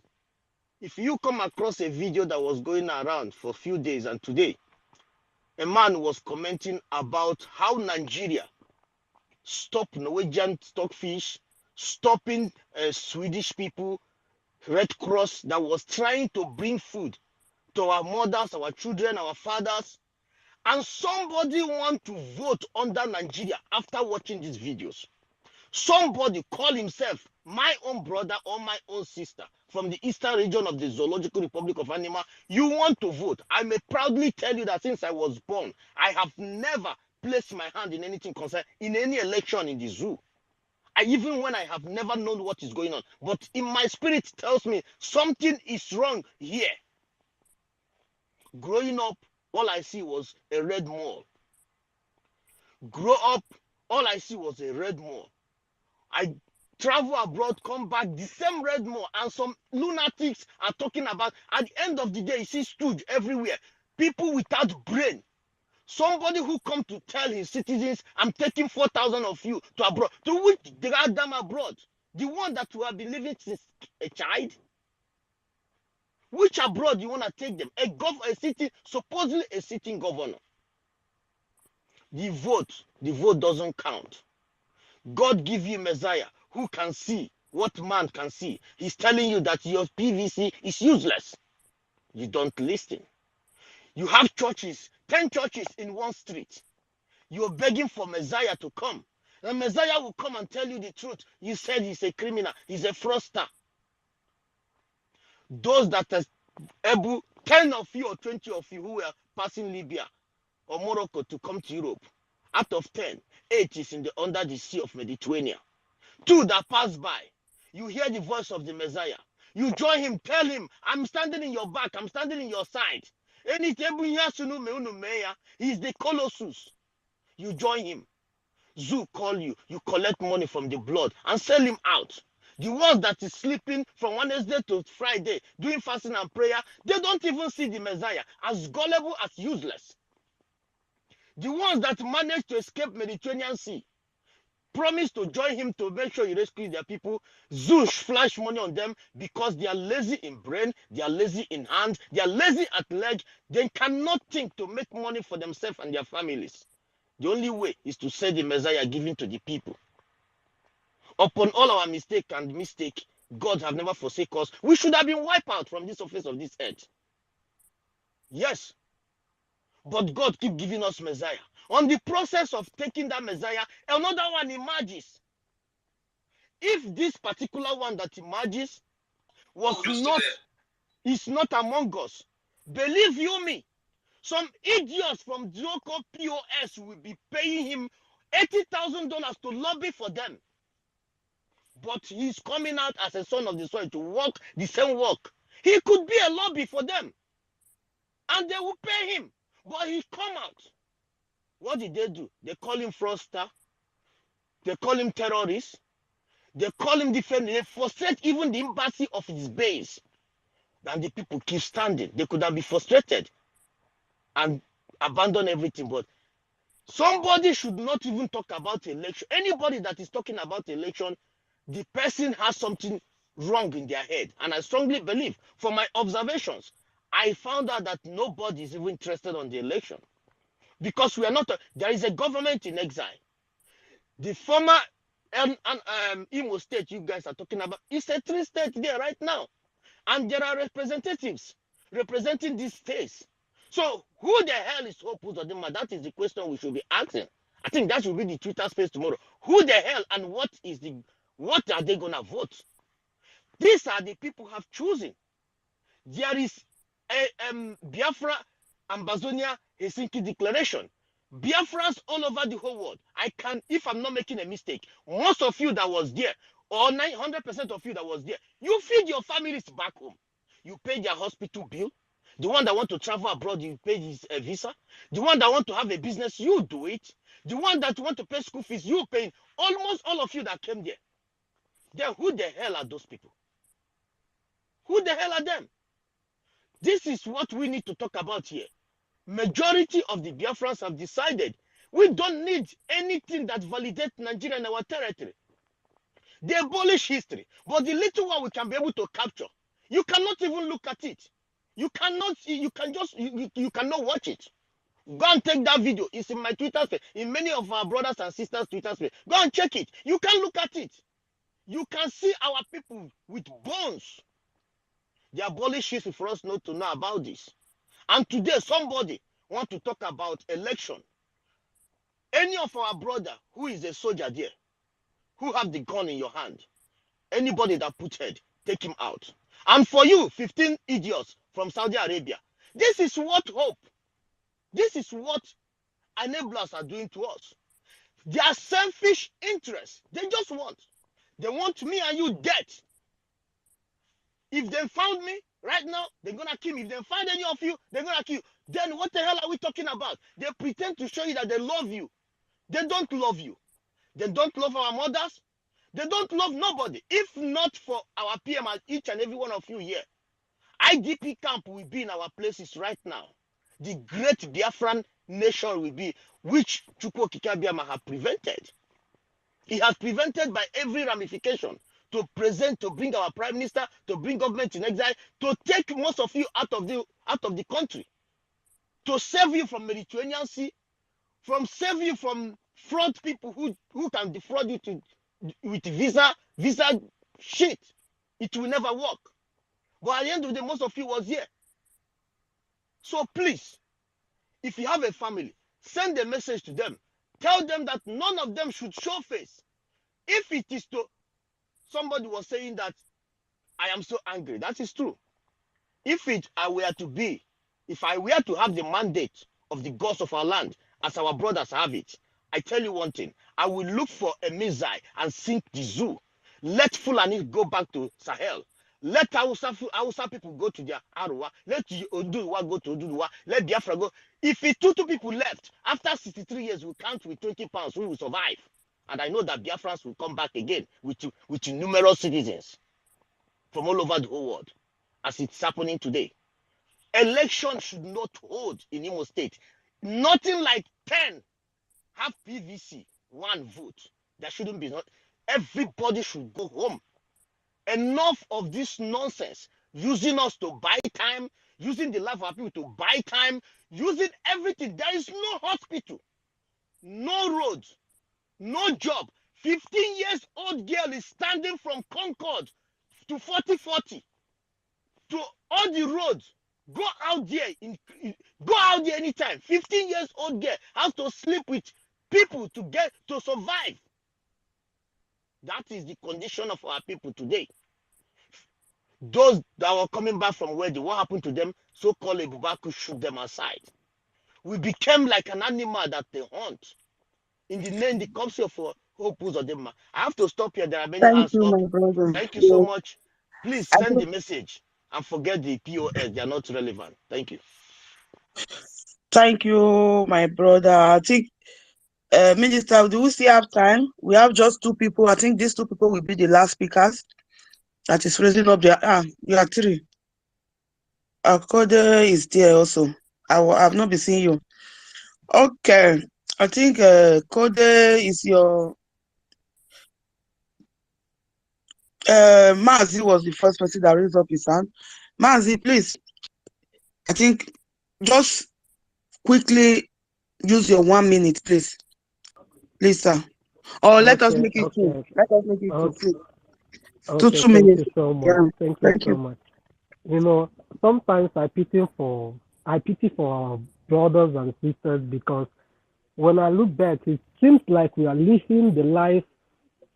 If you come across a video that was going around for a few days, and today, a man was commenting about how Nigeria stopped Norwegian stockfish, stopping Swedish people, Red Cross that was trying to bring food to our mothers, our children, our fathers. And somebody want to vote under Nigeria after watching these videos. Somebody call himself my own brother or my own sister from the eastern region of the Zoological Republic of Anima. You want to vote. I may proudly tell you that since I was born, I have never placed my hand in anything concerned in any election in the zoo. Even when I have never known what is going on. But in my spirit tells me something is wrong here. Growing up, all I see was a red mall. Grow up, all I see was a red mall. I travel abroad, come back, the same red mall, and some lunatics are talking about, at the end of the day, you see stooge everywhere. People without brain. Somebody who come to tell his citizens, I'm taking 4,000 of you to abroad. To which they got them abroad? The one that we have been living since a child? Which abroad you want to take them? Supposedly a sitting governor. The vote doesn't count. God give you Messiah who can see what man can see. He's telling you that your PVC is useless. You don't listen. You have churches, 10 churches in one street. You're begging for Messiah to come. The Messiah will come and tell you the truth. You said he's a criminal, he's a fraudster. Those that are able, 10 of you or 20 of you who were passing Libya or Morocco to come to Europe, out of 10, 8 is under the Sea of Mediterranean. 2 that pass by, you hear the voice of the Messiah. You join him, tell him, I'm standing in your back, I'm standing in your side. He's the Colossus. You join him. Zoo call you, you collect money from the blood and sell him out. The ones that is sleeping from Wednesday to Friday, doing fasting and prayer, they don't even see the Messiah, as gullible as useless. The ones that manage to escape Mediterranean Sea, promise to join him to make sure he rescues their people. Zeus flash money on them because they are lazy in brain, they are lazy in hand, they are lazy at leg. They cannot think to make money for themselves and their families. The only way is to send the Messiah given to the people. Upon all our mistake, God have never forsaken us. We should have been wiped out from the surface of this earth. Yes. But God keep giving us Messiah. On the process of taking that Messiah, another one emerges. If this particular one that emerges is not among us, believe you me, some idiots from Joko POS will be paying him $80,000 to lobby for them. But he's coming out as a son of the soil to work the same work. He could be a lobby for them. And they will pay him. But he come out. What did they do? They call him fraudster. They call him terrorist. They call him different. They frustrate even the embassy of his base. And the people keep standing. They could have been frustrated and abandon everything. But somebody should not even talk about election. Anybody that is talking about election, the person has something wrong in their head. And I strongly believe, from my observations, I found out that nobody is even interested on the election. Because we are not, there is a government in exile. The former Imo state you guys are talking about, it's a 3-state there right now. And there are representatives representing these states. So who the hell is Hope Uzodinma? That is the question we should be asking. I think that should be the Twitter space tomorrow. Who the hell and what are they gonna vote? These are the people have chosen. There is a Biafra Ambazonia Helsinki Declaration. Biafrans all over the whole world. I can, if I'm not making a mistake, most of you that was there, or 900% of you that was there, you feed your families back home. You pay their hospital bill. The one that want to travel abroad, you pay his visa. The one that want to have a business, you do it. The one that want to pay school fees, you pay. Almost all of you that came there. Then who the hell are those people? Who the hell are them? This is what we need to talk about here. Majority of the Biafrans have decided we don't need anything that validates Nigeria in our territory. They abolish history, but the little one we can be able to capture, you cannot even look at it. You cannot watch it. Go and take that video. It's in my Twitter space, in many of our brothers and sisters' Twitter space. Go and check it. You can look at it. You can see our people with bones. They abolish history for us not to know about this. And today, somebody want to talk about election. Any of our brother who is a soldier there, who have the gun in your hand, anybody that put head, take him out. And for you, 15 idiots from Saudi Arabia, this is what hope, this is what enablers are doing to us. Their selfish interests, they want me and you dead. If they found me right now, they're gonna kill me. If they find any of you, they're gonna kill you. Then what the hell are we talking about? They pretend to show you that they love you. They don't love you. They don't love our mothers. They don't love nobody. If not for our PM and each and every one of you here, IDP camp will be in our places right now. The great Biafran nation will be, which Chukwu Okike Abiyama have prevented. He has prevented by every ramification to bring our prime minister, to bring government in exile, to take most of you out of the country, to save you from Mediterranean Sea, save you from fraud people who can defraud you with visa shit. It will never work. But at the end of the day, most of you was here. So please, if you have a family, send a message to them. Tell them that none of them should show face. If it is to, somebody was saying that I am so angry. That is true. If I were to have the mandate of the gods of our land, as our brothers have it, I tell you one thing, I will look for a missile and sink the zoo. Let Fulani go back to Sahel. Let Hausa people go to their Arua. Let Oduwa go to Oduwa. Let Biafra go. If it's two people left, after 63 years, we count with 20 pounds, we will survive. And I know that Biafrans will come back again with numerous citizens from all over the whole world, as it's happening today. Election should not hold in Imo State. Nothing like 10 have PVC, 1 vote. There shouldn't be. Everybody should go home. Enough of this nonsense, using us to buy time, using the life of our people to buy time, using everything. There is no hospital, no roads, no job. 15 years old girl is standing from Concord to 4040 to all the roads. Go out there anytime. 15 years old girl has to sleep with people to survive. That is the condition of our people today. Those that were coming back from wedding, what happened to them? So-called Ebubaku shoot them aside. We became like an animal that they hunt. In the name, the comes of Hope of them. I have to stop here. There are many hands up. My brother. Thank you so much. Please send the message and forget the POS. They are not relevant. Thank you. Thank you, my brother. I think, Minister, do we still have time? We have just 2 people. I think these 2 people will be the last speakers. That is raising up their you are 3. Akode is there also. I have not been seeing you. Okay. I think Kode is your Mazi was the first person that raised up his hand. Mazi, please. I think just quickly use your 1 minute, please. Please, sir. Or let us make it 2. Let us make it 2, please. Okay, 2 minutes. Thank you so much. Yeah. Thank Thank you so much. You know, sometimes I pity for our brothers and sisters because When I look back, it seems like we are living the life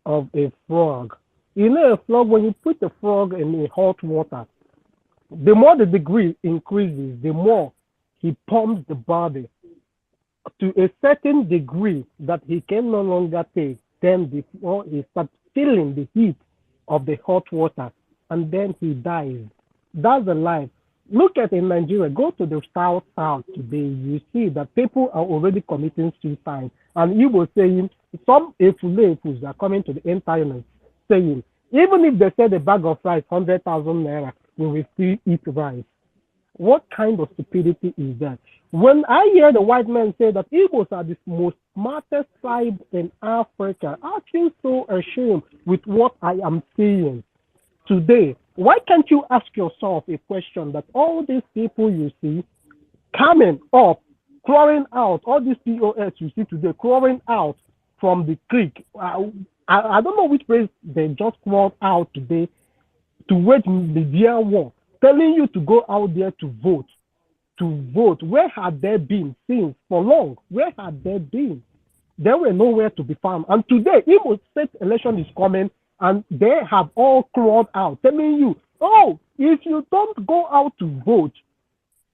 of a frog. You know, a frog, when you put a frog in a hot water, the more the degree increases, the more he pumps the body to a certain degree that he can no longer take. Then before he starts feeling the heat of the hot water, and then he dies. That's the life. Look at in Nigeria, go to the south today, you see that people are already committing suicide. And you were saying, some efulefus are coming to the internet saying, even if they said a bag of rice, 100,000 naira, we will still eat rice. What kind of stupidity is that? When I hear the white men say that Igbos are the most smartest tribe in Africa, I feel so ashamed with what I am seeing today. Why can't you ask yourself a question that all these people you see coming up, crawling out, all these POS you see today, crawling out from the creek. I don't know which place they just crawled out today to wage the dear war, telling you to go out there to vote. To vote. Where had they been since for long? Where had they been? They were nowhere to be found. And today, Imo State election is coming, and they have all crawled out, telling you, oh, if you don't go out to vote,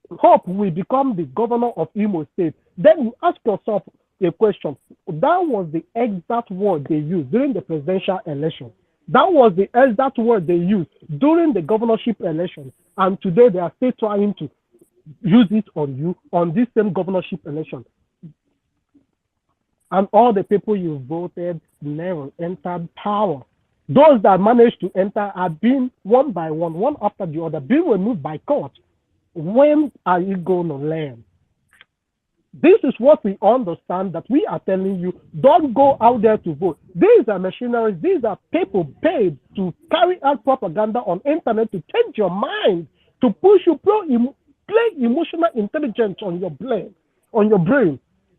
Hope will become the governor of Imo State. Then you ask yourself a question. That was the exact word they used during the presidential election. That was the exact word they used during the governorship election. And today they are still trying to use it on you on this same governorship election. And all the people you voted never entered power. Those that managed to enter are being one by one after the other, being removed by court. When are you going to learn? This is what we understand that we are telling you. Don't go out there to vote. These are machineries. These are people paid to carry out propaganda on internet to change your mind, to push you, play emotional intelligence on your brain,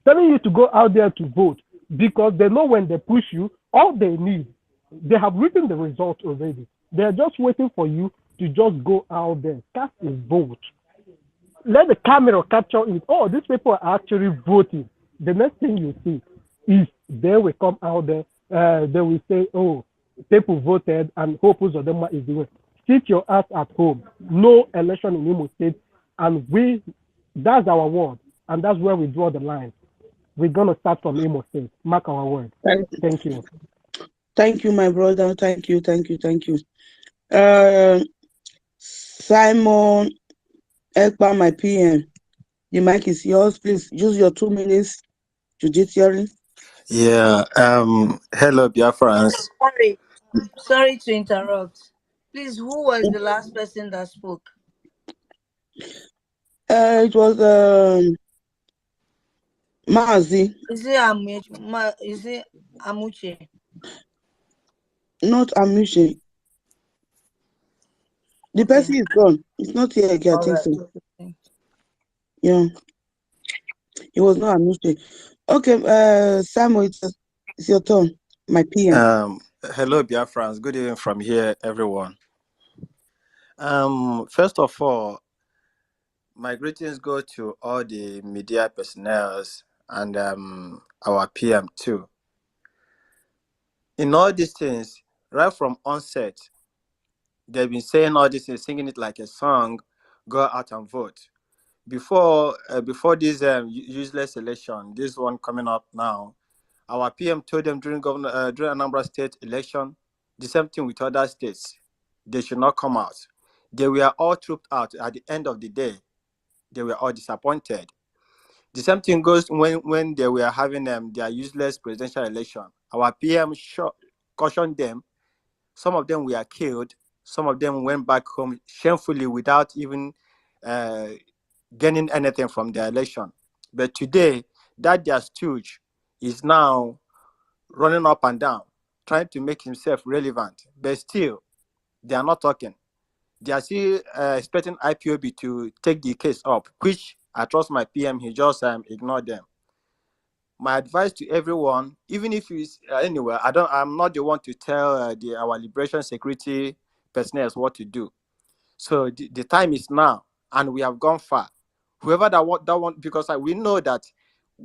telling you to go out there to vote because they know when they push you, all they need, they have written the result already. They are just waiting for you to just go out there, cast a vote. Let the camera capture it. Oh, these people are actually voting. The next thing you see is they will come out there. They will say, oh, people voted and Hope Uzodinma is the way. Sit your ass at home. No election in Imo State. And that's our word. And that's where we draw the line. We're going to start from Imo State. Mark our word. Thank you. Thank you, my brother. Thank you. Simon Ekpa, my PM. The mic is yours. Please use your 2 minutes judiciary. Yeah. Hello, BIAFRANS. Sorry to interrupt. Please, who was the last person that spoke? It was Mazi. Is it Amuche? Not Amuche. The person is gone. It's not here again, I think so. Yeah. It was not Amuche. Okay, Samuel, it's your turn. My PM. Hello, BIAFRANS. Good evening from here, everyone. First of all, my greetings go to all the media personnel and our PM too. In all these things, right from onset, they've been saying all this and singing it like a song, go out and vote. Before this useless election, this one coming up now, our PM told them during Anambra State election, the same thing with other states. They should not come out. They were all trooped out. At the end of the day, they were all disappointed. The same thing goes when they were having their useless presidential election. Our PM cautioned them. Some of them were killed. Some of them went back home shamefully without even gaining anything from their election. But today, that their stooge is now running up and down, trying to make himself relevant. But still, they are not talking. They are still expecting IPOB to take the case up, which I trust my PM, he just ignored them. My advice to everyone, even if you anyway, I'm not the one to tell our liberation security personnel what to do. So the time is now, and we have gone far. Whoever that want, because we know that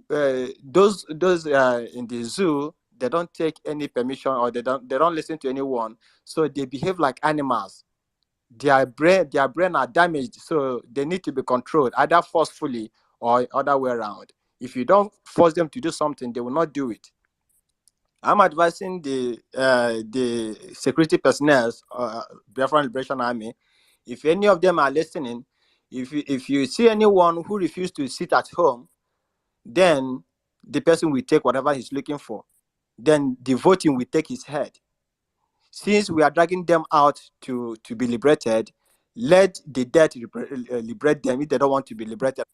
those in the zoo, they don't take any permission, or they don't listen to anyone, so they behave like animals. Their brain are damaged, so they need to be controlled either forcefully or other way around. If you don't force them to do something, they will not do it. I'm advising the security personnel, Biafran Liberation Army, if any of them are listening, if you see anyone who refuses to sit at home, then the person will take whatever he's looking for. Then the voting will take his head. Since we are dragging them out to be liberated, let the dead liberate them if they don't want to be liberated.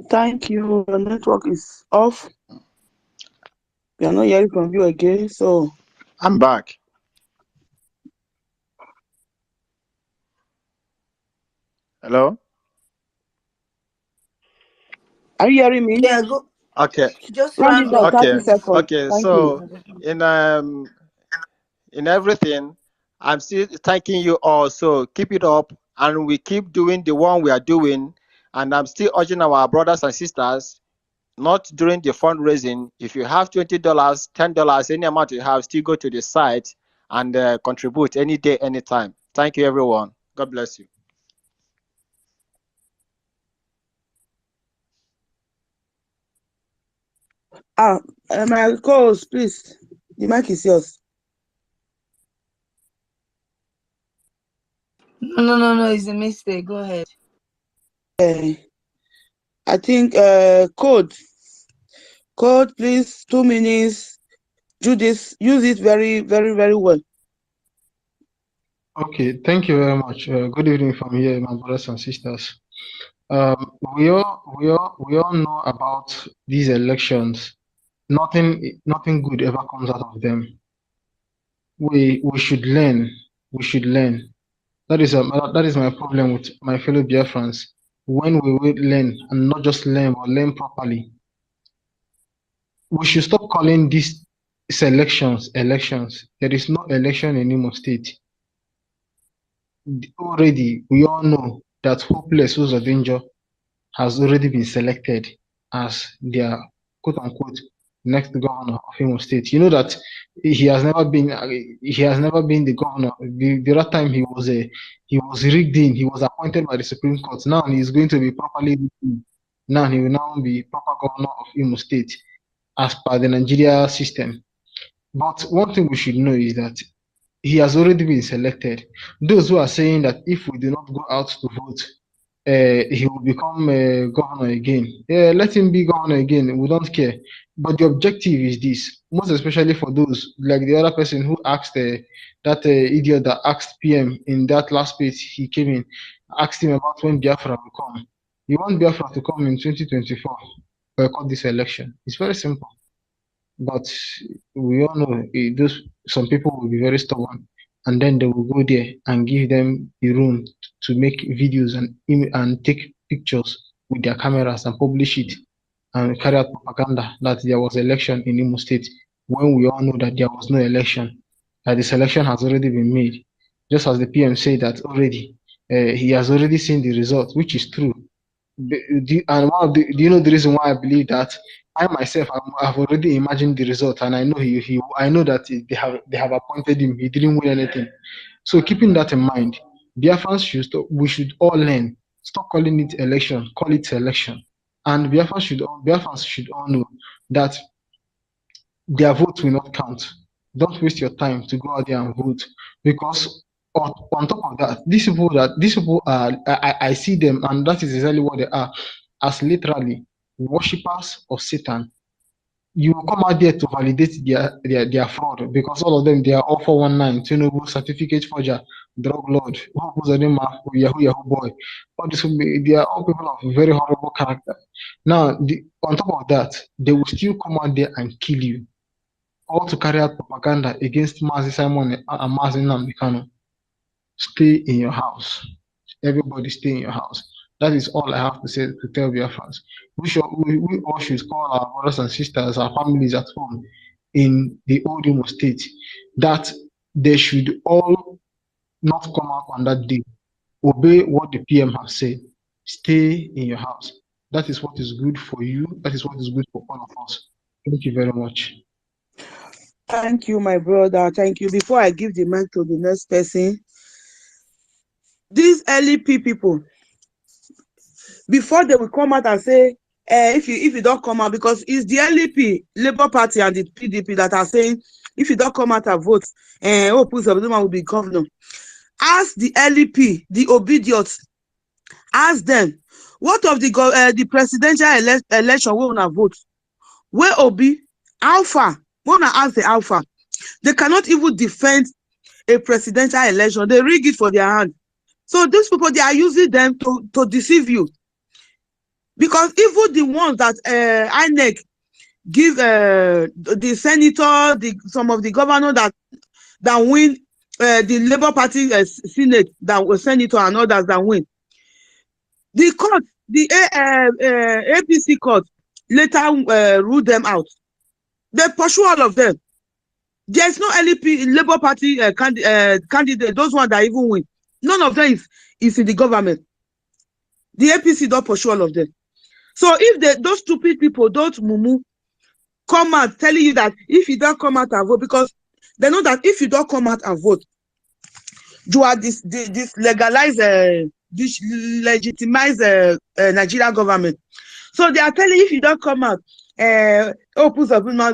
Thank you. Your network is off. We are not hearing from you again, so I'm back. Hello? are you hearing me? Yeah, go. Okay. Just Round it round down, up. 30 seconds. Okay. Thank So you. in everything, I'm still thanking you all. So keep it up, and we keep doing the one we are doing. And I'm still urging our brothers and sisters, not during the fundraising. If you have $20, $10, any amount you have, still go to the site and contribute any day, anytime. Thank you, everyone. God bless you. My co-host, please. The mic is yours. No, it's a mistake. Go ahead. I think code, please. 2 minutes. Do this. Use it very, very, very well. Okay, thank you very much. Good evening from here, my brothers and sisters. We all know about these elections. Nothing good ever comes out of them. We should learn. We should learn. That is my problem with my fellow Biafrans. When we will learn, and not just learn, but learn properly. We should stop calling these elections. There is no election in Imo State. Already, we all know that Hopeless Uzodinjo has already been selected as their quote-unquote next governor of Imo State. You know that he has never been the governor. The last time he was rigged in. He was appointed by the Supreme Court. Now he is going to be properly rigged in. Now he will now be proper governor of Imo State as per the Nigeria system. But one thing we should know is that he has already been selected. Those who are saying that if we do not go out to vote, he will become governor again. Let him be governor again. We don't care. But the objective is this, most especially for those like the other person who asked that idiot that asked PM in that last speech he came in, asked him about when Biafra will come. You want Biafra to come in 2024, boycott this election. It's very simple. But we all know some people will be very stubborn, and then they will go there and give them the room to make videos and take pictures with their cameras and publish it and carry out propaganda that there was election in Imo State, when we all know that there was no election, that the selection has already been made. Just as the PM said that already, he has already seen the result, which is true. Do you know the reason why I believe that? I myself, I've already imagined the result, and I know I know that they have appointed him. He didn't win anything. So keeping that in mind, Biafrans we should all learn. Stop calling it election. Call it selection. And Biafrans should all know that their vote will not count. Don't waste your time to go out there and vote, because on top of that, these people are, I see them, and that is exactly what they are, as literally worshippers of Satan. You will come out there to validate their fraud, because all of them, they are all 419, Tinubu, certificate forger, drug lord, Yahoo boy. They are all people of very horrible character. Now, on top of that, they will still come out there and kill you, all to carry out propaganda against Mazi Simon and Mazi Nnamdi Kanu. Stay in your house. Everybody stay in your house. That is all I have to say to tell Biafrans. We all should call our brothers and sisters, our families at home in the old Imo State, that they should all not come out on that day. Obey what the PM has said. Stay in your house. That is what is good for you. That is what is good for all of us. Thank you very much. Thank you, my brother. Thank you. Before I give the mic to the next person, these LEP people, before they will come out and say, if you don't come out, because it's the LEP, Labour Party, and the PDP that are saying, if you don't come out and vote, Opus Obeduma will be governor. Ask the LEP, the obedient, ask them, what of the presidential election we want to vote? Where Obi? Alpha? We want to ask the Alpha. They cannot even defend a presidential election. They rig it for their hand. So these people, they are using them to deceive you. Because even the ones that INEC give the senator, some of the governors that win the Labour Party Senate, that was senator and others that win. The court, the APC court, later ruled them out. They pursue all of them. There is no LEP, Labour Party candidate, those ones that even win. None of them is in the government. The APC don't pursue all of them. So if those stupid people, those mumu, come out telling you that if you don't come out and vote, because they know that if you don't come out and vote, you are this legalized, this legitimized Nigerian government. So they are telling you if you don't come out, Opus Obeduma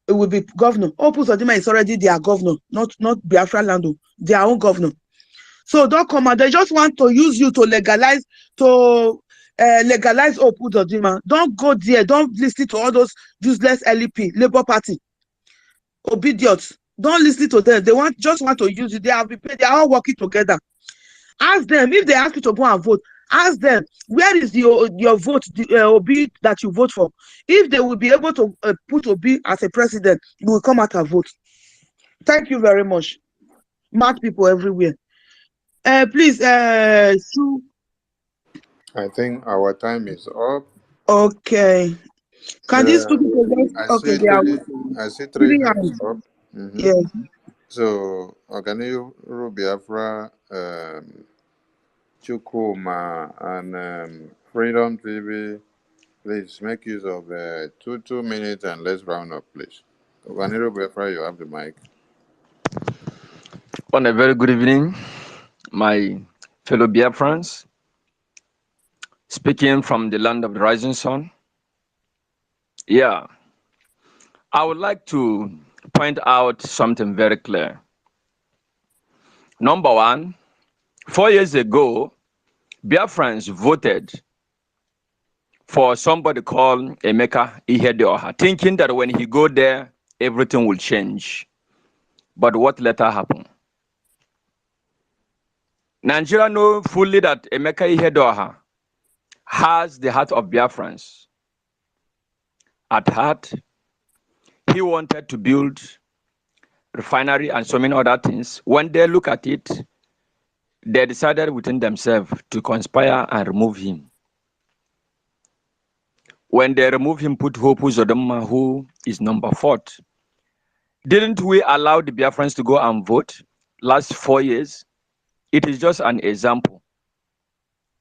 will be governor. Opus Obeduma is already their governor, not Biafra land, their own governor. So don't come out. They just want to use you to legalize Opus Obeduma. Don't go there. Don't listen to all those useless LEP, Labour Party, obedient. Don't listen to them. They just want to use you. They are prepared. They are all working together. Ask them if they ask you to go and vote. Ask them where is your vote, the Obi that you vote for. If they will be able to put Obi as a president, you will come out and vote. Thank you very much. Smart people everywhere. Please, Sue. I think our time is up. Okay. Can these two people just okay? I see three hands up. Yes. So, Organiru Biafra, Chukuma, and Freedom TV, please make use of 2 minutes and let's round up, please. Organiru Biafra, you have the mic. On a very good evening, my fellow Biafrans, speaking from the land of the rising sun. Yeah, I would like to point out something very clear. Number one, 4 years ago, Biafrans voted for somebody called Emeka Ihedioha, thinking that when he go there, everything will change. But what later happened? Nigeria know fully that Emeka Ihedioha has the heart of Biafrans. At heart, he wanted to build refinery and so many other things. When they look at it, they decided within themselves to conspire and remove him. When they remove him, put Hopu Zodoma, who is number 4. Didn't we allow the Biafrans to go and vote last 4 years? It is just an example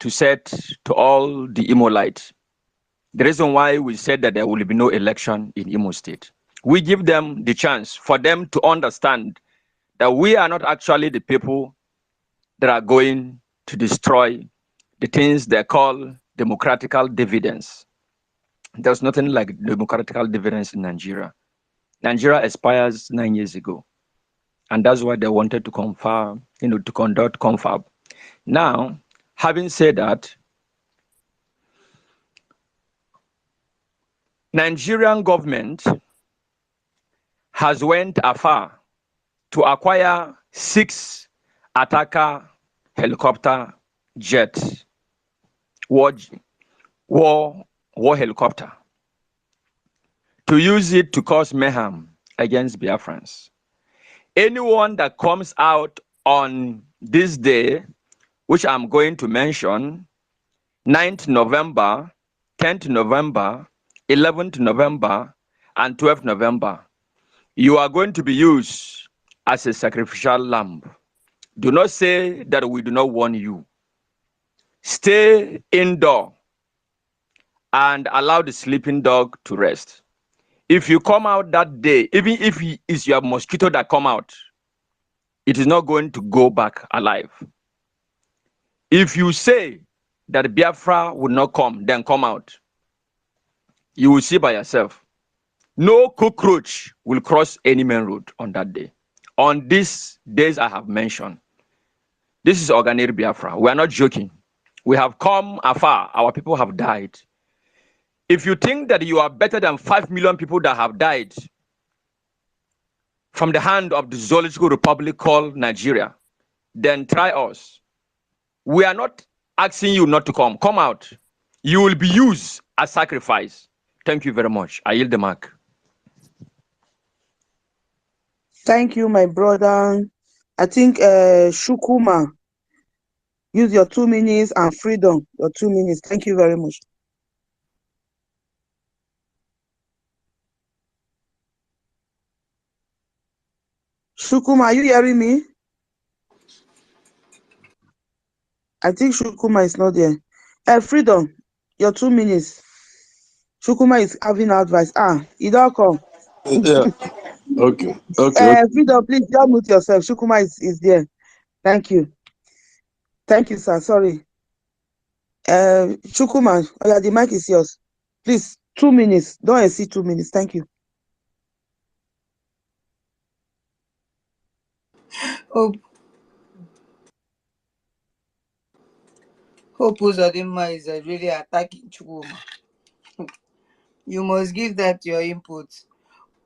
to set to all the Imolites. The reason why we said that there will be no election in Imo State. We give them the chance for them to understand that we are not actually the people that are going to destroy the things they call democratical dividends. There's nothing like democratical dividends in Nigeria. Nigeria expires 9 years ago. And that's why they wanted to confirm, to conduct confab. Now, having said that, Nigerian government has went afar to acquire 6 attacker helicopter jets, war helicopter, to use it to cause mayhem against Biafrans. Anyone that comes out on this day, which I'm going to mention, 9th November, 10th November, 11th November, and 12th November, you are going to be used as a sacrificial lamb. Do not say that we do not warn you. Stay indoor and allow the sleeping dog to rest. If you come out that day, even if it's your mosquito that come out, it is not going to go back alive. If you say that Biafra will not come, then come out. You will see by yourself. No cockroach will cross any main road on that day. On these days I have mentioned. This is Organic Biafra. We are not joking. We have come afar. Our people have died. If you think that you are better than 5 million people that have died from the hand of the zoological republic called Nigeria, then try us. We are not asking you not to come. Come out. You will be used as sacrifice. Thank you very much. I yield the mic. Thank you, my brother. I think Shukuma, use your 2 minutes, and Freedom, your 2 minutes. Thank you very much. Shukuma, are you hearing me? I think Shukuma is not there. Freedom, your 2 minutes. Shukuma is having advice. You don't come. Yeah. Okay. Freedom, please just mute yourself. Shukuma is there. Thank you. Thank you, sir. Sorry. Shukuma, the mic is yours. Please, 2 minutes. Don't exceed 2 minutes. Thank you. Hope Uzodinma is really attacking Chukwuma. You must give that your input.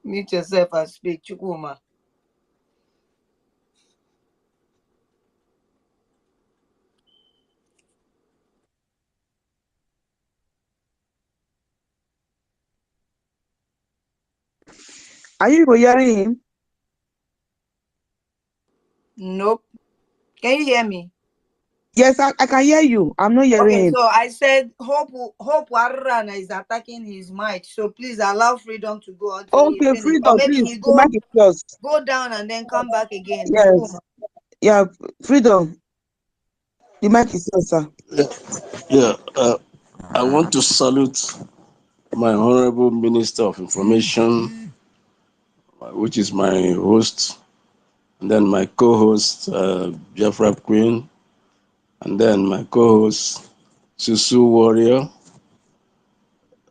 Mute yourself and speak, Chukwuma. Are you hearing him? Nope. Can you hear me? Yes, I can hear you. I'm not hearing Okay, him. so I said Hope Warrana is attacking his mic. So please allow Freedom to go until he Okay, finishes. Or Freedom, maybe please. he The mic is yours. go down and then come back again. Yes. Yeah, Freedom. The mic is yours, sir. Yeah. I want to salute my Honorable Minister of Information, which is my host, and then my co-host, Biafra Queen, and then my co-host, Susu Warrior.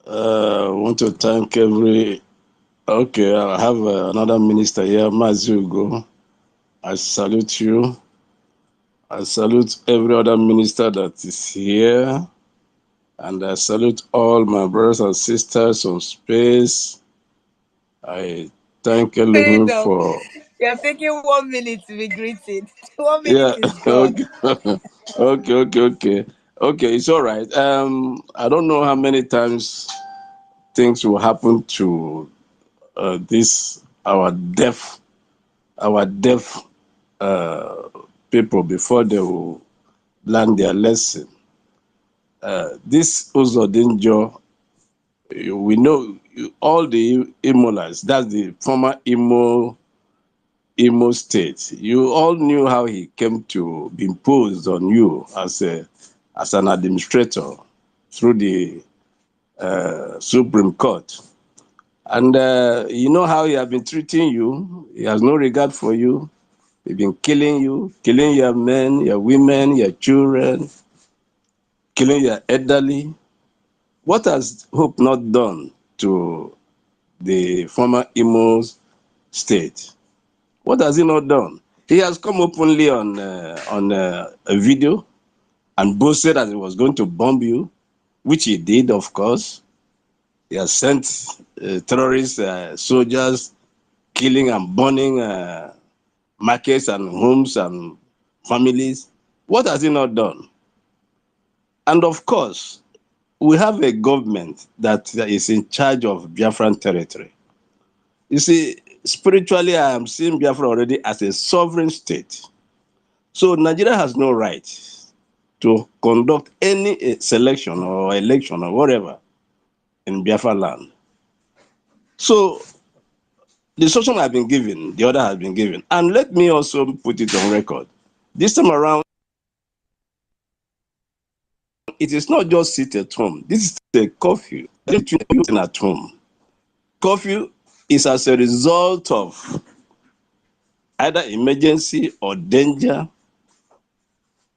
I want to thank Okay, I have another minister here, Mazugo. I salute you. I salute every other minister that is here. And I salute all my brothers and sisters on space. I thank Elohim Freedom. for. You're taking 1 minute to be greeted. 1 minute Yeah. is gone. Okay. Okay, it's all right. I don't know how many times things will happen to this our deaf people before they will learn their lesson. This Uzodinjo, we know all the Imolas, that's the former Imo state. You all knew how he came to be imposed on you as an administrator through the Supreme Court. And you know how he has been treating you. He has no regard for you. He's been killing you, killing your men, your women, your children, killing your elderly. What has Hope not done to the former Imo state? What has he not done? He has come openly on a video and boasted that he was going to bomb you, which he did, of course. He has sent terrorist soldiers killing and burning markets and homes and families. What has he not done? And of course, we have a government that is in charge of Biafran territory. You see, spiritually, I am seeing Biafra already as a sovereign state. So Nigeria has no right to conduct any selection or election or whatever in Biafra land. So the instruction has been given, the order has been given. And let me also put it on record. This time around, it is not just sit at home. This is a curfew at home. Curfew is as a result of either emergency or danger,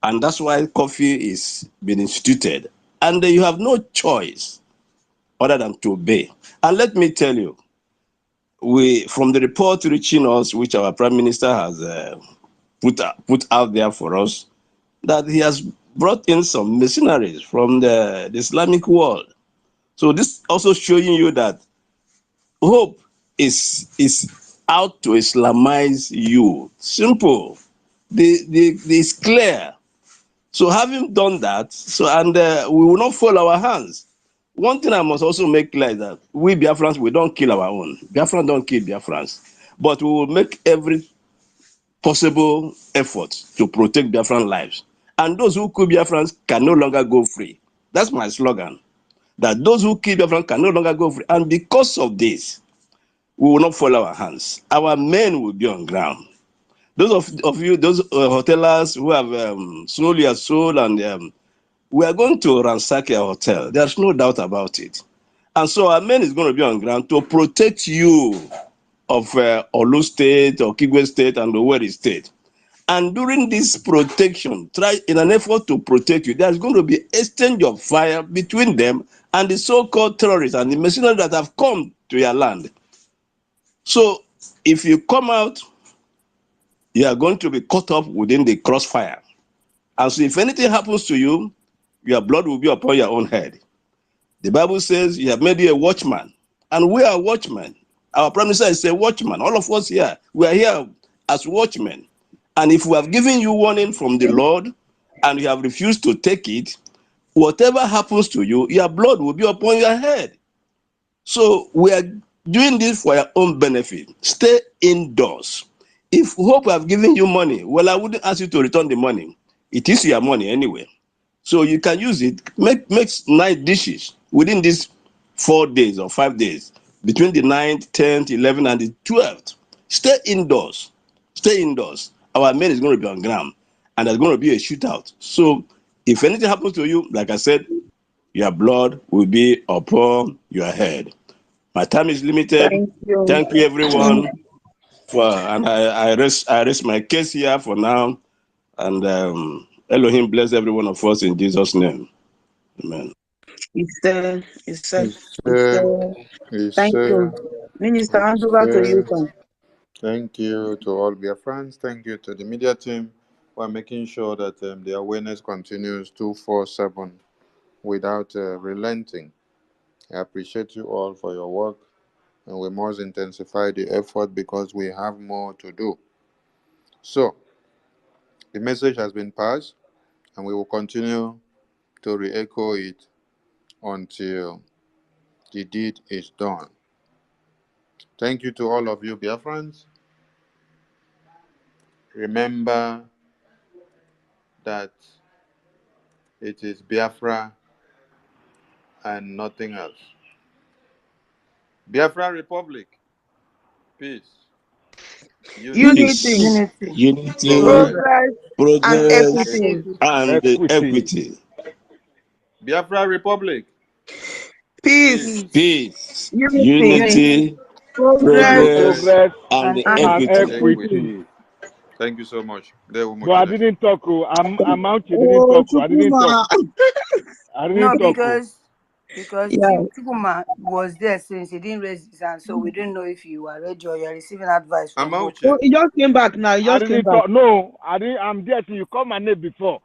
and that's why curfew is being instituted. And you have no choice other than to obey. And let me tell you, from the report reaching us, which our Prime Minister has put out there for us, that he has brought in some mercenaries from the Islamic world. So this also showing you that hope is out to Islamize you. Simple. It's clear. So having done that, we will not fold our hands. One thing I must also make clear is that we Biafrans, we don't kill our own. Biafrans don't kill Biafrans. But we will make every possible effort to protect Biafran lives. And those who kill Biafrans can no longer go free. That's my slogan. That those who kill Biafrans can no longer go free. And because of this, we will not fold our hands. Our men will be on ground. Those of you, those hotelers who have sold your soul, and we are going to ransack your hotel. There's no doubt about it. And so our men is going to be on ground to protect you of Olu State or Kigwe State and Owerri State. And during this protection, in an effort to protect you, there's going to be exchange of fire between them and the so-called terrorists and the mercenaries that have come to your land. So if you come out, you are going to be caught up within the crossfire. And so if anything happens to you, your blood will be upon your own head. The Bible says you have made you a watchman, and we are watchmen. Our Prime Minister is a watchman. All of us here, we are here as watchmen. And if we have given you warning from the Lord and you have refused to take it, whatever happens to you, your blood will be upon your head. So we are doing this for your own benefit. Stay indoors. If Hope have given you money, well, I wouldn't ask you to return the money. It is your money anyway. So you can use it, make nice dishes within these 4 days or 5 days, between the 9th, 10th, 11th, and the 12th. Stay indoors. Stay indoors. Our men is going to be on ground, and there's going to be a shootout. So if anything happens to you, like I said, your blood will be upon your head. My time is limited. Thank you. Thank you, everyone. And I rest my case here for now. And Elohim bless every one of us in Jesus' name. Amen. Thank you. Minister, hand over to you, sir. Thank you to all BIAFRANS. Thank you to the media team for making sure that the awareness continues 24/7 without relenting. I appreciate you all for your work, and we must intensify the effort because we have more to do. So, the message has been passed, and we will continue to re-echo it until the deed is done. Thank you to all of you, Biafrans. Remember that it is Biafra and nothing else. Biafra Republic, peace, Unity, progress, and equity. and equity. Biafra Republic, Peace, unity, progress, and equity. Thank you so much. But I didn't talk. I'm out. You didn't talk. I didn't talk. I didn't talk. Because Chukuma was there since he didn't raise his hand, so we didn't know if you were ready or you're receiving advice from both. Oh, he just came back now. He just came back. No, I didn't. I'm there till you call my name before.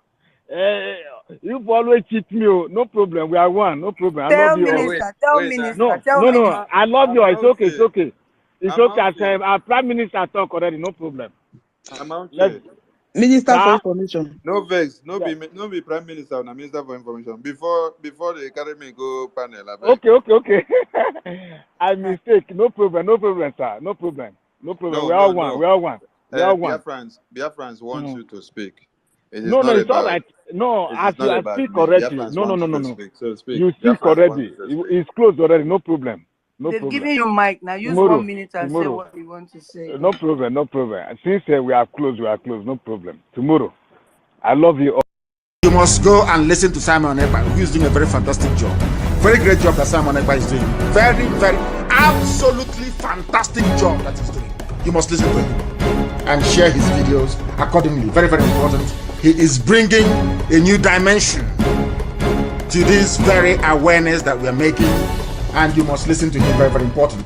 You've always cheat me. No problem. We are one. No problem. Tell Minister. No. I love you. It's okay. It's okay. It's okay. Our Prime Minister talk already. No problem. Minister for Information. No vex. No be Prime Minister. No Minister for Information. Before they carry me go panel. Okay. I mistake. No problem, sir. No problem. We are one. Biafrans wants you to speak. No, it's all right. No, as you speak correctly. No. So speak. You speak already. It's closed already. No problem. They've given you mic now. Use 1 minute and say what you want to say. No problem. Since we are close. No problem. Tomorrow. I love you all. You must go and listen to Simon Ekpa, who is doing a very fantastic job. Very great job that Simon Ekpa is doing. Very, very, absolutely fantastic job that he's doing. You must listen to him and share his videos accordingly. Very, very important. He is bringing a new dimension to this very awareness that we are making, and you must listen to him. Very, very important.